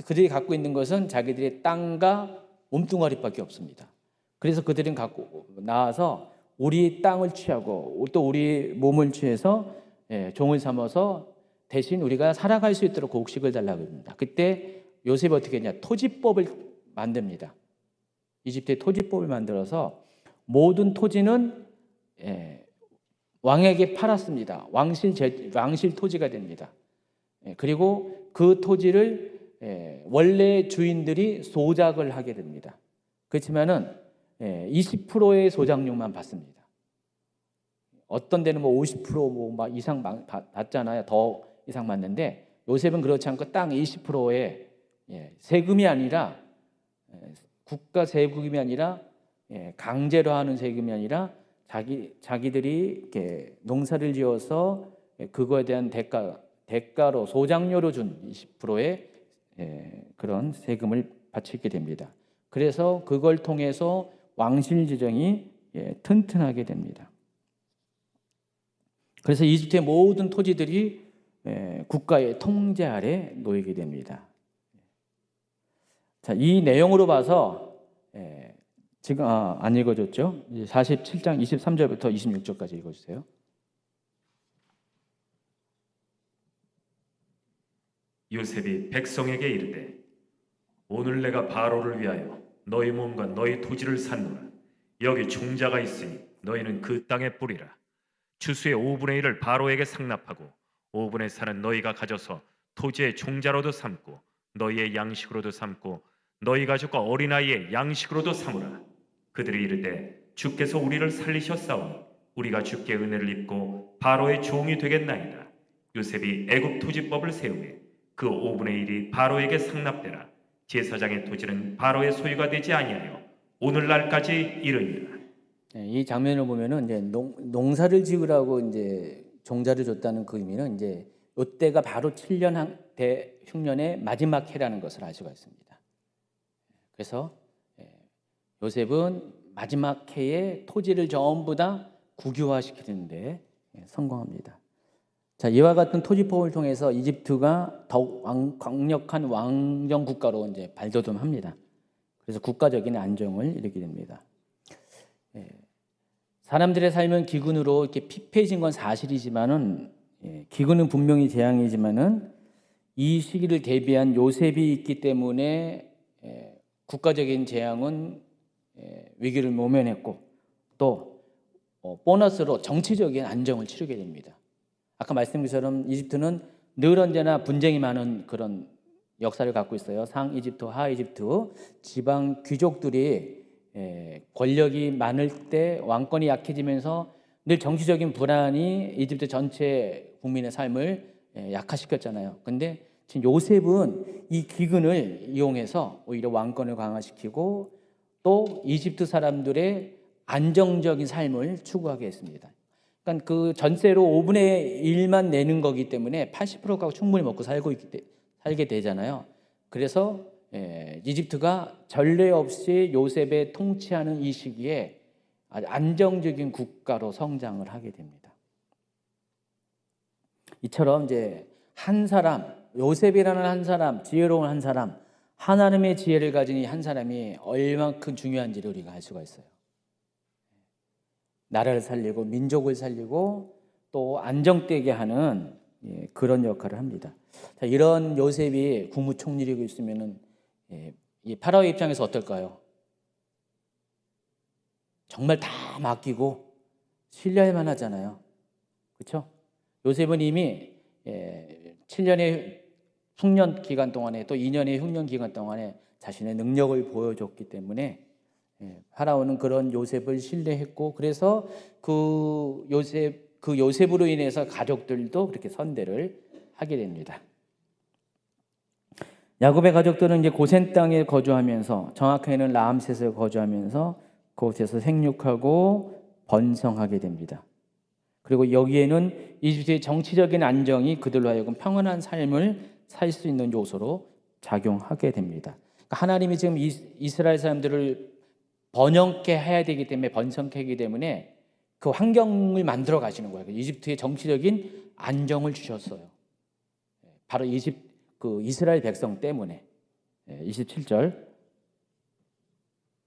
[SPEAKER 1] 그들이 갖고 있는 것은 자기들의 땅과 몸뚱아리밖에 없습니다. 그래서 그들은 갖고 나와서 우리 땅을 취하고 또 우리 몸을 취해서 종을 삼아서 대신 우리가 살아갈 수 있도록 곡식을 달라고 합니다. 그때 요셉이 어떻게 했냐? 토지법을 만듭니다. 이집트의 토지법을 만들어서 모든 토지는 왕에게 팔았습니다. 왕실 토지가 됩니다. 그리고 그 토지를 원래 주인들이 소작을 하게 됩니다. 그렇지만은 20%의 소작료만 받습니다. 어떤 데는 뭐 50% 막 이상 받잖아요. 더 이상 받는데 요셉은 그렇지 않고 딱 20%의 세금이 아니라 국가 세금이 아니라 강제로 하는 세금이 아니라 자기들이 이렇게 농사를 지어서 그거에 대한 대가로 소작료로 준 20%의 그런 세금을 바치게 됩니다. 그래서 그걸 통해서 왕실 재정이 튼튼하게 됩니다. 그래서 이집트의 모든 토지들이 국가의 통제 아래 놓이게 됩니다. 자, 이 내용으로 봐서 지금 안 읽어줬죠? 47장 23절부터 26절까지 읽어주세요.
[SPEAKER 2] 요셉이 백성에게 이르되 오늘 내가 바로를 위하여 너희 몸과 너희 토지를 샀노라. 여기 종자가 있으니 너희는 그 땅에 뿌리라. 추수의 5분의 1을 바로에게 상납하고 5분의 4는 너희가 가져서 토지의 종자로도 삼고 너희의 양식으로도 삼고 너희 가족과 어린아이의 양식으로도 삼으라. 그들이 이르되 주께서 우리를 살리셨사오니 우리가 주께 은혜를 입고 바로의 종이 되겠나이다. 요셉이 애굽 토지법을 세우매 그 5분의 1이 바로에게 상납되라. 제사장의 토지는 바로의 소유가 되지 아니하여 오늘날까지 이르니라.
[SPEAKER 1] 이 장면을 보면은 이제 농사를 지으라고 이제 종자를 줬다는 그 의미는 이제 이때가 바로 7년 흉년의 마지막 해라는 것을 알 수가 있습니다. 그래서 요셉은 마지막 해에 토지를 전부 다 국유화시키는데 성공합니다. 자, 이와 같은 토지법을 통해서 이집트가 더욱 강력한 왕정 국가로 이제 발돋움합니다. 그래서 국가적인 안정을 이루게 됩니다. 사람들의 삶은 기근으로 이렇게 피폐해진 건 사실이지만은 기근은 분명히 재앙이지만은 이 시기를 대비한 요셉이 있기 때문에 국가적인 재앙은 위기를 모면했고 또 보너스로 정치적인 안정을 치르게 됩니다. 아까 말씀드린 것처럼 이집트는 늘 언제나 분쟁이 많은 그런 역사를 갖고 있어요. 상 이집트, 하 이집트 지방 귀족들이 권력이 많을 때 왕권이 약해지면서 늘 정치적인 불안이 이집트 전체 국민의 삶을 약화시켰잖아요. 근데 지금 요셉은 이 기근을 이용해서 오히려 왕권을 강화시키고 또 이집트 사람들의 안정적인 삶을 추구하게 했습니다. 그러니까 그 전세로 5분의 1만 내는 거기 때문에 80%가 충분히 먹고 살게 되잖아요. 그래서 이집트가 전례 없이 요셉의 통치하는 이 시기에 아주 안정적인 국가로 성장을 하게 됩니다. 이처럼 이제 한 사람, 요셉이라는 한 사람, 지혜로운 한 사람, 하나님의 지혜를 가진 이 한 사람이 얼만큼 중요한지를 우리가 알 수가 있어요. 나라를 살리고 민족을 살리고 또 안정되게 하는 그런 역할을 합니다. 자, 이런 요셉이 국무총리이고 있으면은 이 파라오의 입장에서 어떨까요? 정말 다 맡기고 신뢰할 만하잖아요. 그렇죠? 요셉은 이미 7년의 흉년 기간 동안에 또 2년의 흉년 기간 동안에 자신의 능력을 보여줬기 때문에 파라오는 그런 요셉을 신뢰했고 그래서 그 요셉으로 인해서 가족들도 그렇게 선대를 하게 됩니다. 야곱의 가족들은 이제 고센 땅에 거주하면서, 정확하게는 라암셋에 거주하면서 그곳에서 생육하고 번성하게 됩니다. 그리고 여기에는 이집트의 정치적인 안정이 그들로 하여금 평안한 삶을 살 수 있는 요소로 작용하게 됩니다. 그러니까 하나님이 지금 이스라엘 사람들을 번영케 해야 되기 때문에, 번성케 하기 때문에 그 환경을 만들어 가시는 거예요. 이집트의 정치적인 안정을 주셨어요. 바로 이스라엘 백성 때문에. 27절.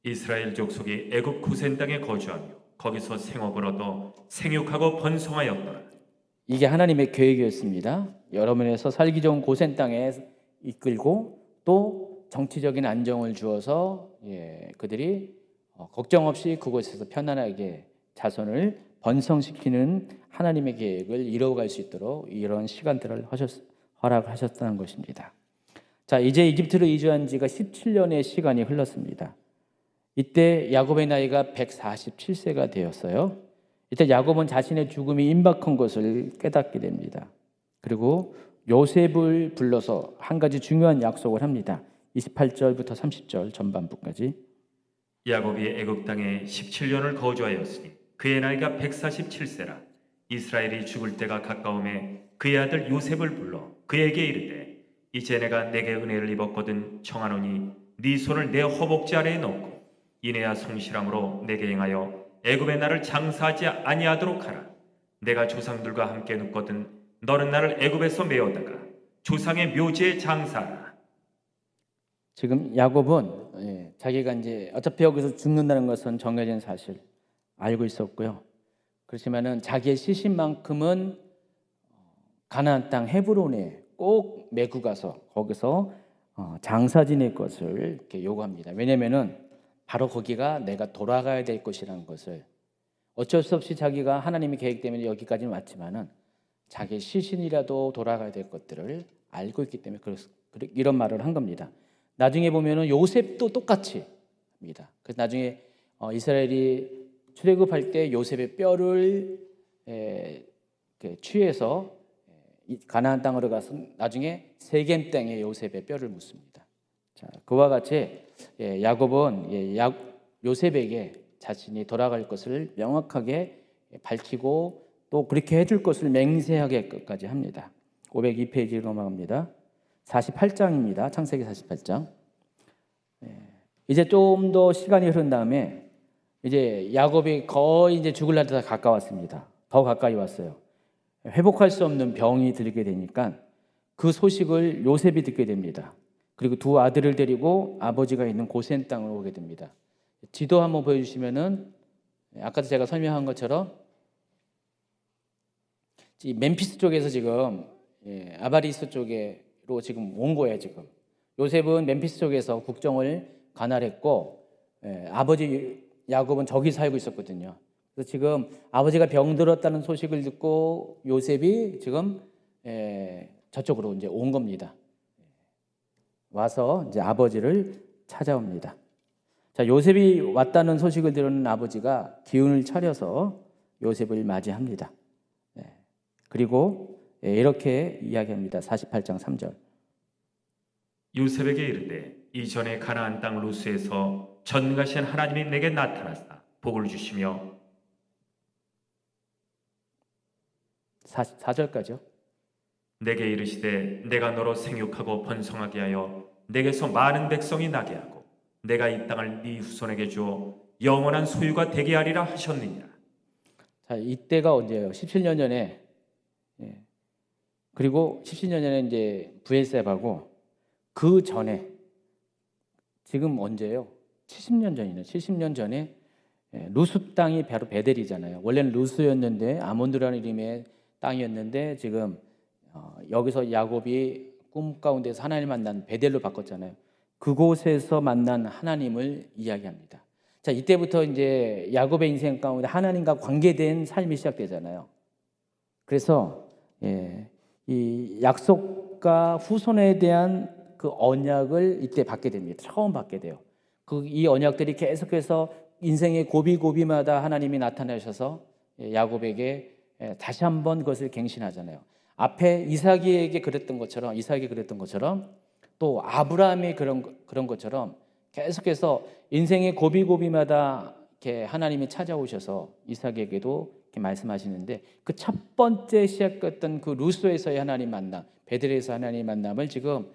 [SPEAKER 2] 이스라엘 족속이 애굽 고센 땅에 거주하며 거기서 생업을 얻어 생육하고 번성하였더라.
[SPEAKER 1] 이게 하나님의 계획이었습니다. 여러분에서 살기 좋은 고센 땅에 이끌고 또 정치적인 안정을 주어서 그들이 걱정 없이 그곳에서 편안하게 자손을 번성시키는 하나님의 계획을 이루어갈 수 있도록 이런 시간들을 허락하셨다는 것입니다. 자, 이제 이집트로 이주한 지가 17년의 시간이 흘렀습니다. 이때 야곱의 나이가 147세가 되었어요. 이때 야곱은 자신의 죽음이 임박한 것을 깨닫게 됩니다. 그리고 요셉을 불러서 한 가지 중요한 약속을 합니다. 28절부터 30절 전반부까지.
[SPEAKER 2] 야곱이 애굽 땅에 17년을 거주하였으니 그의 나이가 147세라. 이스라엘이 죽을 때가 가까움에 그의 아들 요셉을 불러 그에게 이르되 이제 내가 내게 은혜를 입었거든 청하노니 네 손을 내 허벅지 아래에 넣고 이내야 성실함으로 내게 행하여 애굽의 나를 장사하지 아니하도록 하라. 내가 조상들과 함께 눕거든 너는 나를 애굽에서 메어다가 조상의 묘지에 장사하라.
[SPEAKER 1] 지금 야곱은 자기가 이제 어차피 여기서 죽는다는 것은 정해진 사실 알고 있었고요. 그렇지만은 자기의 시신만큼은 가나안 땅 헤브론에 꼭 메고 가서 거기서 장사 지낼 것을 이렇게 요구합니다. 왜냐면은 바로 거기가 내가 돌아가야 될 곳이라는 것을, 어쩔 수 없이 자기가 하나님의 계획 때문에 여기까지는 왔지만은 자기 시신이라도 돌아가야 될 것들을 알고 있기 때문에 이런 말을 한 겁니다. 나중에 보면은 요셉도 똑같이 합니다. 그래서 나중에 이스라엘이 출애굽할 때 요셉의 뼈를 취해서 가나안 땅으로 가서 나중에 세겜 땅에 요셉의 뼈를 묻습니다. 자, 그와 같이 야곱은 요셉에게 자신이 돌아갈 것을 명확하게 밝히고 또 그렇게 해줄 것을 맹세하게 끝까지 합니다. 502페이지로 넘어갑니다. 48장입니다. 창세기 48장. 이제 좀 더 시간이 흐른 다음에 이제 야곱이 거의 이제 죽을 날이 다 가까웠습니다. 더 가까이 왔어요. 회복할 수 없는 병이 들게 되니까 그 소식을 요셉이 듣게 됩니다. 그리고 두 아들을 데리고 아버지가 있는 고센 땅으로 오게 됩니다. 지도 한번 보여주시면은 아까도 제가 설명한 것처럼 이 멤피스 쪽에서 지금 아바리스 쪽으로 지금 온 거예요. 지금 요셉은 멤피스 쪽에서 국정을 관할했고 아버지 야곱은 저기 살고 있었거든요. 그래서 지금 아버지가 병들었다는 소식을 듣고 요셉이 지금 저쪽으로 이제 온 겁니다. 와서 이제 아버지를 찾아옵니다. 자, 요셉이 왔다는 소식을 들은 아버지가 기운을 차려서 요셉을 맞이합니다. 그리고 이렇게 이야기합니다. 48장 3절.
[SPEAKER 2] 요셉에게 이르되 이전에 가나안 땅 루스에서 전능하신 하나님이 내게 나타나사 복을 주시며
[SPEAKER 1] 4절까지요.
[SPEAKER 2] 내게 이르시되 내가 너로 생육하고 번성하게 하여 내게서 많은 백성이 나게 하고 내가 이 땅을 네 후손에게 주어 영원한 소유가 되게 하리라 하셨느니라.
[SPEAKER 1] 자, 이때가 언제예요? 17년 전에. 그리고 17년 전에 이제 브엘셉하고 그 전에 지금 언제예요? 70년 전이네. 70년 전에 루스 땅이 바로 베델이잖아요. 원래는 루스였는데 아몬드라는 이름의 땅이었는데 지금 여기서 야곱이 꿈 가운데서 하나님을 만난 베델로 바꿨잖아요. 그곳에서 만난 하나님을 이야기합니다. 자, 이때부터 이제 야곱의 인생 가운데 하나님과 관계된 삶이 시작되잖아요. 그래서 이 약속과 후손에 대한 그 언약을 이때 받게 됩니다. 처음 받게 돼요. 이 언약들이 계속해서 인생의 고비고비마다 하나님이 나타나셔서 야곱에게 다시 한번 그것을 갱신하잖아요. 앞에 이삭에게 그랬던 것처럼 또 아브라함이 그런 것처럼 계속해서 인생의 고비고비마다 이렇게 하나님이 찾아오셔서 이삭에게도 이렇게 말씀하시는데 그 첫 번째 시작했던 그 루스에서의 하나님 만남, 베들레헴에서 하나님 만남을 지금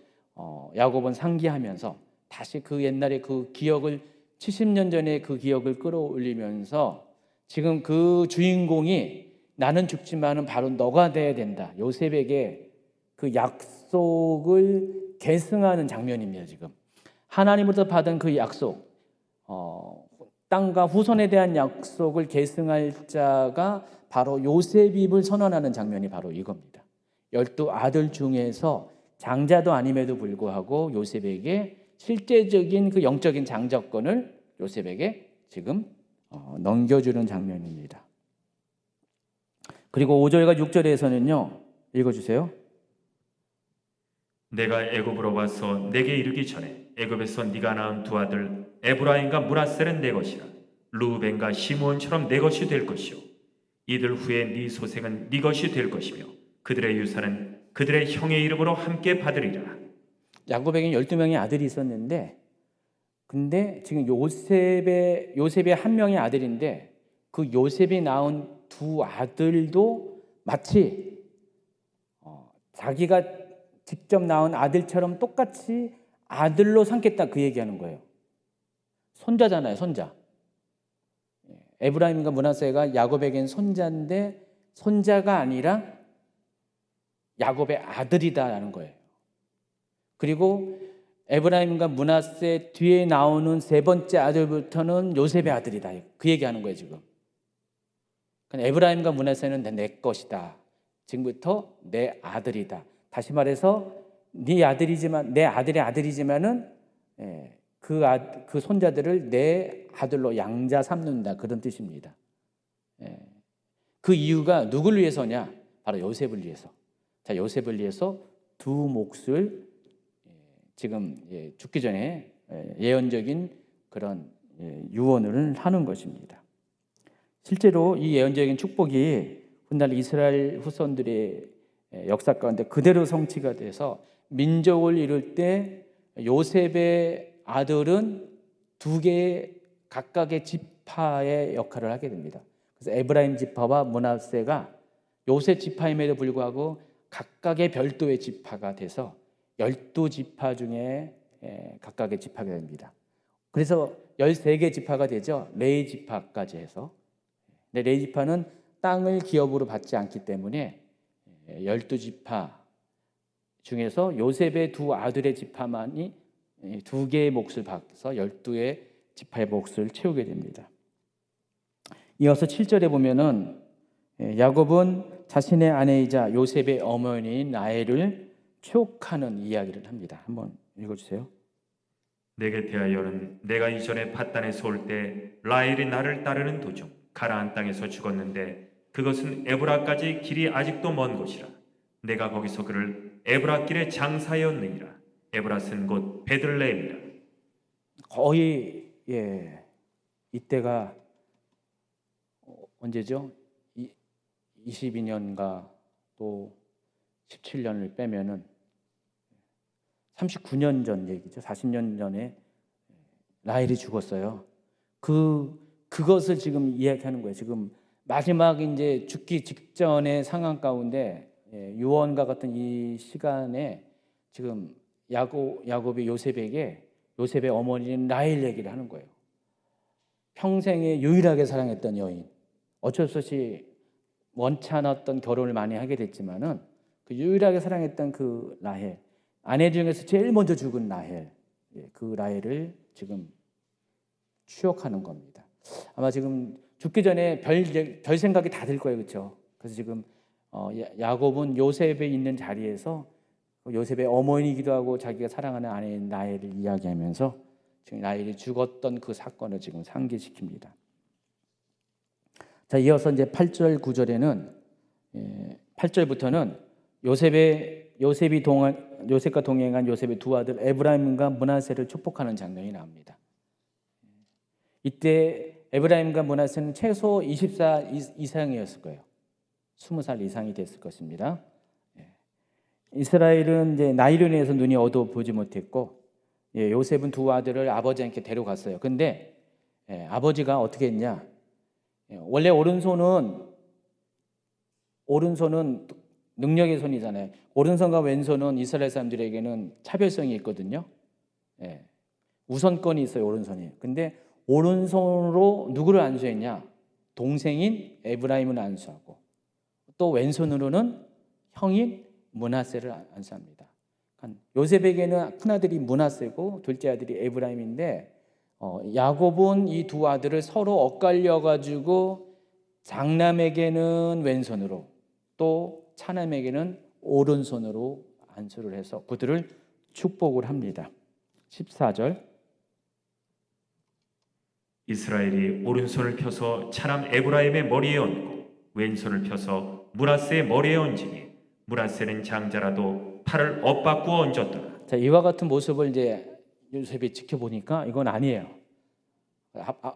[SPEAKER 1] 야곱은 상기하면서 다시 그 옛날의 그 기억을 70년 전의 그 기억을 끌어올리면서 지금 그 주인공이 나는 죽지만은 바로 너가 돼야 된다. 요셉에게 그 약속을 계승하는 장면입니다. 지금 하나님으로부터 받은 그 약속, 땅과 후손에 대한 약속을 계승할 자가 바로 요셉임을 선언하는 장면이 바로 이겁니다. 12 아들 중에서 장자도 아님에도 불구하고 요셉에게 실제적인 그 영적인 장자권을 요셉에게 지금 넘겨주는 장면입니다. 그리고 5절과 6절에서는요. 읽어주세요.
[SPEAKER 2] 내가 애굽으로 와서 내게 이르기 전에 애굽에서 네가 낳은 두 아들 에브라임과 므낫세는 내 것이라. 루벤과 시므온처럼 내 것이 될 것이요 이들 후에 네 소생은 네 것이 될 것이며 그들의 유산은 그들의 형의 이름으로 함께 받으리라.
[SPEAKER 1] 야곱에게는 12명의 아들이 있었는데 근데 지금 요셉의 한 명의 아들인데 그 요셉이 낳은 두 아들도 마치 자기가 직접 낳은 아들처럼 똑같이 아들로 삼겠다 그 얘기하는 거예요. 손자잖아요, 손자. 에브라임과 므낫세가 야곱에겐 손자인데 손자가 아니라 야곱의 아들이다라는 거예요. 그리고 에브라임과 므낫세 뒤에 나오는 세 번째 아들부터는 요셉의 아들이다. 그 얘기하는 거예요 지금. 그러니까 에브라임과 므낫세는 내 것이다. 지금부터 내 아들이다. 다시 말해서 네 아들이지만 내 아들의 아들이지만은 그 손자들을 내 아들로 양자 삼는다 그런 뜻입니다. 그 이유가 누굴 위해서냐? 바로 요셉을 위해서. 자, 요셉을 위해서 두 몫을 지금 죽기 전에 예언적인 그런 유언을 하는 것입니다. 실제로 이 예언적인 축복이 훗날 이스라엘 후손들의 역사 가운데 그대로 성취가 돼서 민족을 이룰 때 요셉의 아들은 두 개의 각각의 지파의 역할을 하게 됩니다. 그래서 에브라임 지파와 므낫세가 요셉 지파임에도 불구하고 각각의 별도의 지파가 돼서 12지파 중에 각각의 지파가 됩니다. 그래서 13개 지파가 되죠. 레위 지파까지 해서. 근데 레위 지파는 땅을 기업으로 받지 않기 때문에 12지파 중에서 요셉의 두 아들의 지파만이 두 개의 몫을 받아서 12의 지파의 몫을 채우게 됩니다. 이어서 7절에 보면은 야곱은 자신의 아내이자 요셉의 어머니인 라헬을 추억하는 이야기를 합니다. 한번 읽어주세요.
[SPEAKER 2] 내게 대하여는 내가 이전에 팟단에서 올 때 라헬이 나를 따르는 도중 가나안 땅에서 죽었는데 그것은 에브라까지 길이 아직도 먼 곳이라. 내가 거기서 그를 에브라길에 장사하였느니라. 에브라스는 곧 베들레헴이라.
[SPEAKER 1] 거의 이때가 언제죠? 22년과 또 17년을 빼면은 39년 전 얘기죠. 40년 전에 라헬이 죽었어요. 그것을 지금 이야기하는 거예요. 지금 마지막 이제 죽기 직전의 상황 가운데 유언과 같은 이 시간에 지금 야곱이 요셉의 어머니인 라헬 얘기를 하는 거예요. 평생에 유일하게 사랑했던 여인. 어쩔 수 없이 원치 않았던 결혼을 많이 하게 됐지만은 그 유일하게 사랑했던 그 라헬, 아내 중에서 제일 먼저 죽은 라헬, 그 라헬을 지금 추억하는 겁니다. 아마 지금 죽기 전에 별 생각이 다 들 거예요, 그렇죠? 그래서 지금 야곱은 요셉에 있는 자리에서 요셉의 어머니이기도 하고 자기가 사랑하는 아내인 라헬을 이야기하면서 지금 라헬이 죽었던 그 사건을 지금 상기시킵니다. 자, 이어서 이제 8절, 9절에는 8절부터는 요셉과 동행한 요셉의 두 아들 에브라임과 므낫세를 축복하는 장면이 나옵니다. 이때 에브라임과 므낫세는 최소 20살 이상이었을 거예요. 20살 이상이 됐을 것입니다. 이스라엘은 이제 나이로 인해서 눈이 어두워 보지 못했고, 요셉은 두 아들을 아버지한테 데려갔어요. 근데 아버지가 어떻게 했냐? 원래 오른손은 능력의 손이잖아요. 오른손과 왼손은 이스라엘 사람들에게는 차별성이 있거든요. 우선권이 있어요, 오른손이. 근데 오른손으로 누구를 안수했냐? 동생인 에브라임을 안수하고, 또 왼손으로는 형인 므낫세를 안수합니다. 요셉에게는 큰 아들이 므낫세고 둘째 아들이 에브라임인데, 야곱은 이 두 아들을 서로 엇갈려 가지고 장남에게는 왼손으로, 또 차남에게는 오른손으로 안수를 해서 그들을 축복을 합니다. 14절.
[SPEAKER 2] 이스라엘이 오른손을 펴서 차남 에브라임의 머리에 얹고 왼손을 펴서 므낫세의 머리에 얹으니 므낫세는 장자라도 팔을 엇바꾸어 얹었더라.
[SPEAKER 1] 자, 이와 같은 모습을 이제 요셉이 지켜보니까 이건 아니에요.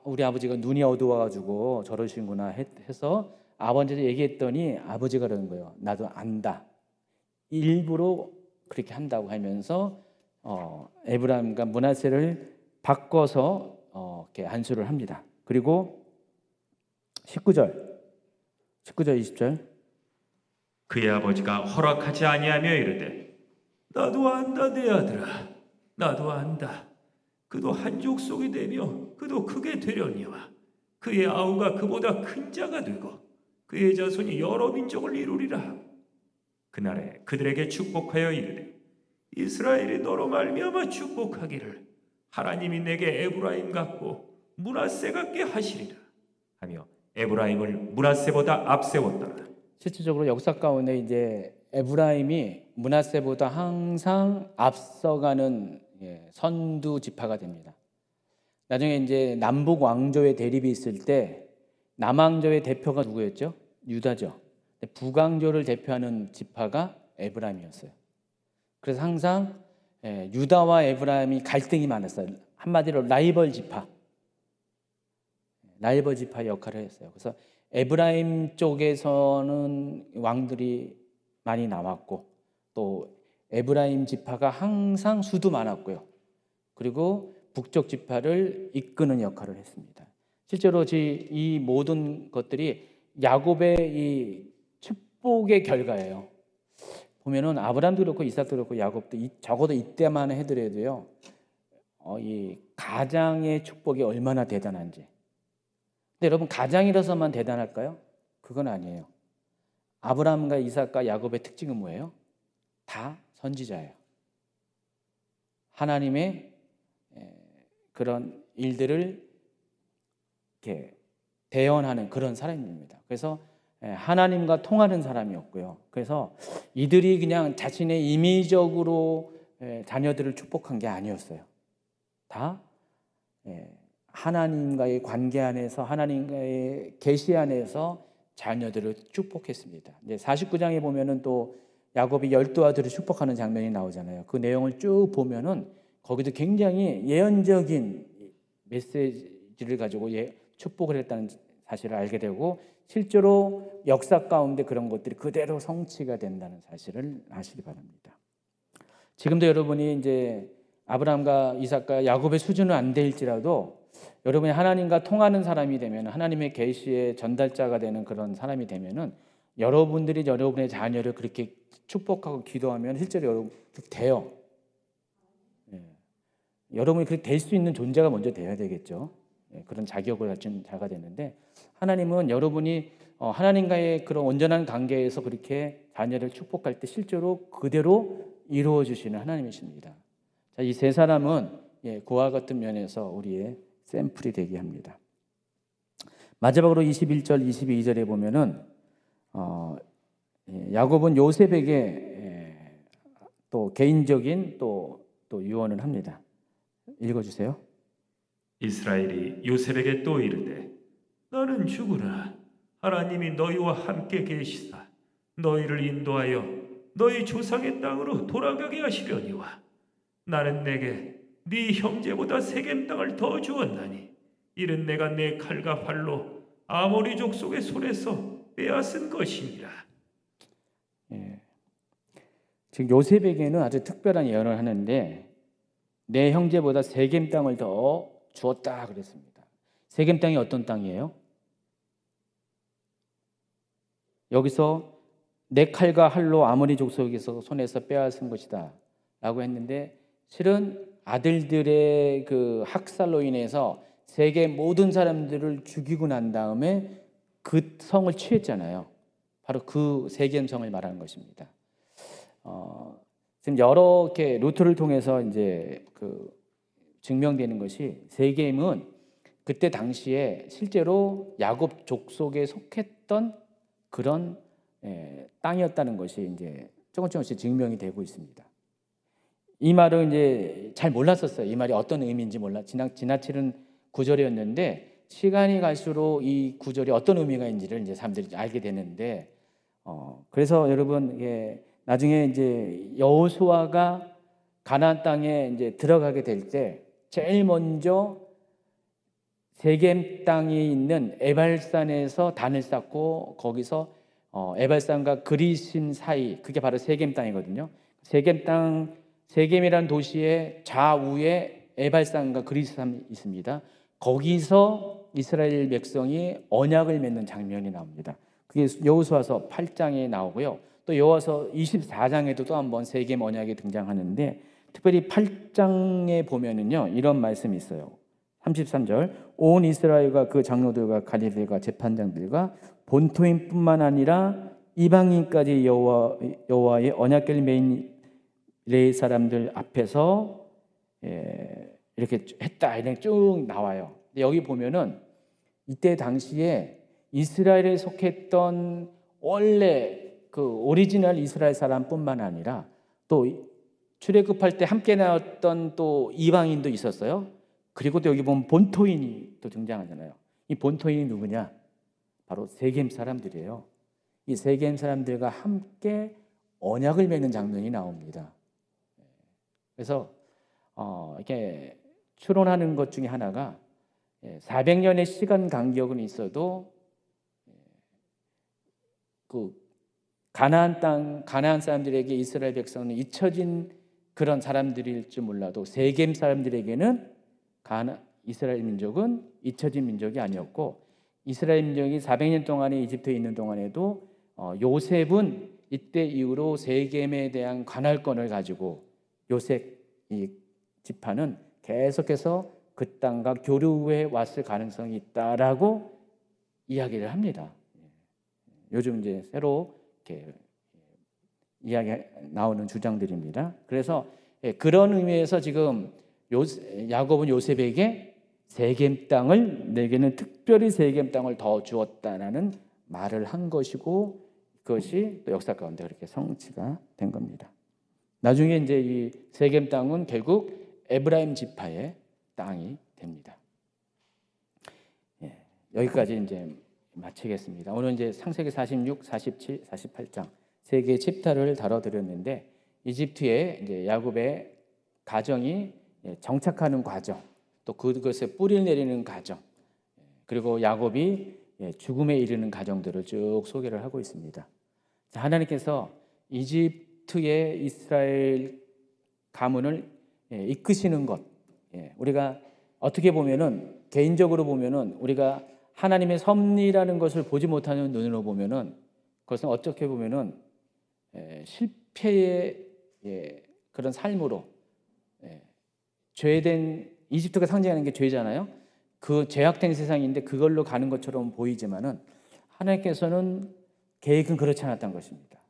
[SPEAKER 1] 우리 아버지가 눈이 어두워가지고 저러시구나 해서 아버지한테 얘기했더니 아버지가 그러는 거예요. 나도 안다. 일부러 그렇게 한다고 하면서 에브라임과 므낫세를 바꿔서 이렇게 안수를 합니다. 그리고 19절 20절.
[SPEAKER 2] 그의 아버지가 허락하지 아니하며 이르되 나도 안다 내 아들아 나도 안다. 그도 한 족속이 되며 그도 크게 되려니와 그의 아우가 그보다 큰 자가 되고 그의 자손이 여러 민족을 이루리라. 그날에 그들에게 축복하여 이르되 이스라엘이 너로 말미암아 축복하기를 하나님이 내게 에브라임 같고 므낫세 같게 하시리라 하며 에브라임을 므낫세보다 앞세웠더라.
[SPEAKER 1] 실질적으로 역사 가운데 이제 에브라임이 므낫세보다 항상 앞서가는 선두 지파가 됩니다. 나중에 이제 남북 왕조의 대립이 있을 때 남왕조의 대표가 누구였죠? 유다죠. 북왕조를 대표하는 지파가 에브라임이었어요. 그래서 항상 유다와 에브라임이 갈등이 많았어요. 한마디로 라이벌 지파 역할을 했어요. 그래서 에브라임 쪽에서는 왕들이 많이 나왔고, 또 에브라임 지파가 항상 수도 많았고요. 그리고 북쪽 지파를 이끄는 역할을 했습니다. 실제로 이 모든 것들이 야곱의 이 축복의 결과예요. 보면은 아브라함도 그렇고 이삭도 그렇고 야곱도 적어도 이때만 해더라도요, 이 가장의 축복이 얼마나 대단한지. 근데 여러분, 가장이라서만 대단할까요? 그건 아니에요. 아브라함과 이삭과 야곱의 특징은 뭐예요? 다 선지자예요. 하나님의 그런 일들을 이렇게 대언하는 그런 사람입니다. 그래서 하나님과 통하는 사람이었고요. 그래서 이들이 그냥 자신의 임의적으로 자녀들을 축복한 게 아니었어요. 다 하나님과의 관계 안에서, 하나님과의 계시 안에서 자녀들을 축복했습니다. 이제 49장에 보면은 또 야곱이 12아들을 축복하는 장면이 나오잖아요. 그 내용을 쭉 보면은 거기도 굉장히 예언적인 메시지를 가지고 축복을 했다는 사실을 알게 되고, 실제로 역사 가운데 그런 것들이 그대로 성취가 된다는 사실을 아시기 바랍니다. 지금도 여러분이 이제 아브라함과 이삭과 야곱의 수준은 안 될지라도 여러분이 하나님과 통하는 사람이 되면, 하나님의 계시의 전달자가 되는 그런 사람이 되면은, 여러분들이 여러분의 자녀를 그렇게 축복하고 기도하면 실제로 여러분 돼요. 여러분이 그렇게 될 수 있는 존재가 먼저 돼야 되겠죠. 그런 자격을 가진 자가 되는데, 하나님은 여러분이 하나님과의 그런 온전한 관계에서 그렇게 자녀를 축복할 때 실제로 그대로 이루어 주시는 하나님이십니다. 자, 이 세 사람은 그와 같은 면에서 우리의 샘플이 되게 합니다. 마지막으로 21절, 22절에 보면은 야곱은 요셉에게 또 개인적인 또 유언을 합니다. 읽어주세요.
[SPEAKER 2] 이스라엘이 요셉에게 또 이르되 너는 죽으라. 하나님이 너희와 함께 계시사 너희를 인도하여 너희 조상의 땅으로 돌아가게 하시려니와 나는 내게 네 형제보다 세겜 땅을 더 주었나니 이는 내가 내 칼과 활로 아모리 족속의 손에서 빼앗은 것이니라.
[SPEAKER 1] 지금 요셉에게는 아주 특별한 예언을 하는데 내 형제보다 세겜 땅을 더 주었다 그랬습니다. 세겜 땅이 어떤 땅이에요? 여기서 내 칼과 할로 아모리 족속에서 손에서 빼앗은 것이다 라고 했는데 실은 아들들의 그 학살로 인해서 세계 모든 사람들을 죽이고 난 다음에 그 성을 취했잖아요. 바로 그 세겜 성을 말하는 것입니다. 지금 여러 이렇게 루트를 통해서 이제 그 증명되는 것이 세겜은 그때 당시에 실제로 야곱 족속에 속했던 그런 땅이었다는 것이 이제 조금씩 증명이 되고 있습니다. 이 말은 이제 잘 몰랐었어요. 이 말이 어떤 의미인지 지나치는 구절이었는데 시간이 갈수록 이 구절이 어떤 의미가 있는지를 이제 사람들이 알게 되는데 그래서 여러분 나중에 이제 여호수아가 가나안 땅에 이제 들어가게 될 때 제일 먼저 세겜 땅에 있는 에발산에서 단을 쌓고 거기서 에발산과 그리심 사이 그게 바로 세겜 땅이거든요. 세겜이라는 도시의 좌우에 에발산과 그리심이 있습니다. 거기서 이스라엘 백성이 언약을 맺는 장면이 나옵니다. 그게 여호수아서 8장에 나오고요. 또 여호수아 24장에도 또 한번 세겜 언약이 등장하는데 특별히 8장에 보면은요 이런 말씀이 있어요. 33절 온 이스라엘과 그 장로들과 관리들과 재판장들과 본토인뿐만 아니라 이방인까지 여호와의 언약궤를 메인 레위 사람들 앞에서 이렇게 했다 이렇게 쭉 나와요. 근데 여기 보면은 이때 당시에 이스라엘에 속했던 원래 그 오리지널 이스라엘 사람뿐만 아니라 또 출애굽할 때 함께 나왔던 또 이방인도 있었어요. 그리고 또 여기 보면 본토인이 또 등장하잖아요. 이 본토인이 누구냐? 바로 세겜 사람들이에요. 이 세겜 사람들과 함께 언약을 맺는 장면이 나옵니다. 그래서 이렇게 추론하는 것 중에 하나가 400년의 시간 간격은 있어도 그 가나안 사람들에게 이스라엘 백성은 잊혀진 그런 사람들일 줄 몰라도 세겜 사람들에게는 이스라엘 민족은 잊혀진 민족이 아니었고 이스라엘 민족이 400년 동안에 이집트에 있는 동안에도 요셉은 이때 이후로 세겜에 대한 관할권을 가지고 요셉 이 지파는 계속해서 그 땅과 교류해 왔을 가능성이 있다라고 이야기를 합니다. 요즘 이제 새로 이렇게 이야기 나오는 주장들입니다. 그래서 그런 의미에서 지금 야곱은 요셉에게 세겜 땅을 내게는 특별히 세겜 땅을 더 주었다라는 말을 한 것이고 그것이 또 역사 가운데 그렇게 성취가 된 겁니다. 나중에 이제 이 세겜 땅은 결국 에브라임 지파의 땅이 됩니다. 여기까지 이제 마치겠습니다. 오늘 이제 창세기 46, 47, 48장 세 개의 챕터를 다뤄드렸는데 이집트의 이제 야곱의 가정이 정착하는 과정, 또 그것에 뿌리를 내리는 과정, 그리고 야곱이 죽음에 이르는 과정들을 쭉 소개를 하고 있습니다. 하나님께서 이집트의 이스라엘 가문을 이끄시는 것, 우리가 어떻게 보면은 개인적으로 보면은 우리가 하나님의 섭리라는 것을 보지 못하는 눈으로 보면은 그것은 어떻게 보면은 실패의 그런 삶으로 죄된 이집트가 상징하는 게 죄잖아요. 그 죄악된 세상인데 그걸로 가는 것처럼 보이지만은 하나님께서는 계획은 그렇지 않았던 것입니다.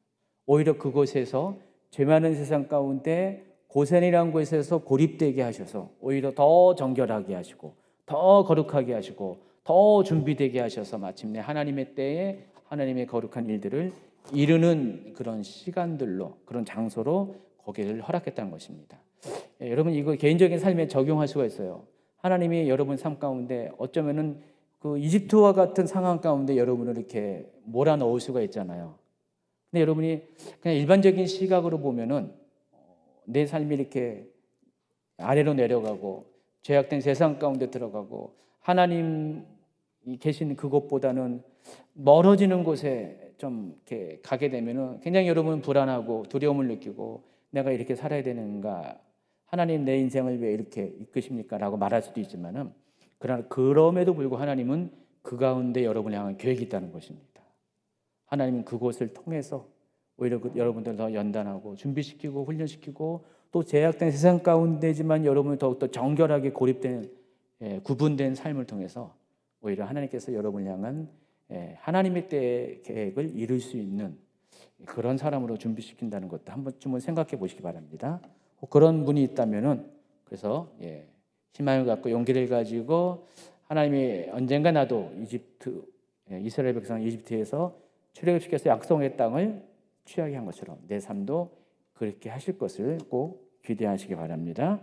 [SPEAKER 1] 오히려 그곳에서 죄 많은 세상 가운데 고센이라는 곳에서 고립되게 하셔서 오히려 더 정결하게 하시고 더 거룩하게 하시고 더 준비되게 하셔서 마침내 하나님의 때에 하나님의 거룩한 일들을 이루는 그런 시간들로 그런 장소로 거기를 허락했다는 것입니다. 여러분 이거 개인적인 삶에 적용할 수가 있어요. 하나님이 여러분 삶 가운데 어쩌면은 그 이집트와 같은 상황 가운데 여러분을 이렇게 몰아넣을 수가 있잖아요. 근데 여러분이 그냥 일반적인 시각으로 보면은 내 삶이 이렇게 아래로 내려가고 죄악된 세상 가운데 들어가고 하나님이 계신 그곳보다는 멀어지는 곳에 좀 이렇게 가게 되면은 굉장히 여러분 불안하고 두려움을 느끼고 내가 이렇게 살아야 되는가? 하나님 내 인생을 왜 이렇게 이끄십니까? 라고 말할 수도 있지만은 그러나 그럼에도 불구하고 하나님은 그 가운데 여러분을 향한 계획이 있다는 것입니다. 하나님은 그곳을 통해서 오히려 여러분들 더 연단하고 준비시키고 훈련시키고 또 제약된 세상 가운데지만 여러분이 더욱더 정결하게 고립된 구분된 삶을 통해서 오히려 하나님께서 여러분을 향한 하나님의 때의 계획을 이룰 수 있는 그런 사람으로 준비시킨다는 것도 한 번쯤은 생각해 보시기 바랍니다. 그런 분이 있다면은 그래서 희망을 갖고 용기를 가지고 하나님이 언젠가 나도 이스라엘 백성 이집트에서 출애굽시켜서 약속의 땅을 취하게 한 것처럼 내 삶도 그렇게 하실 것을 꼭 기대하시기 바랍니다.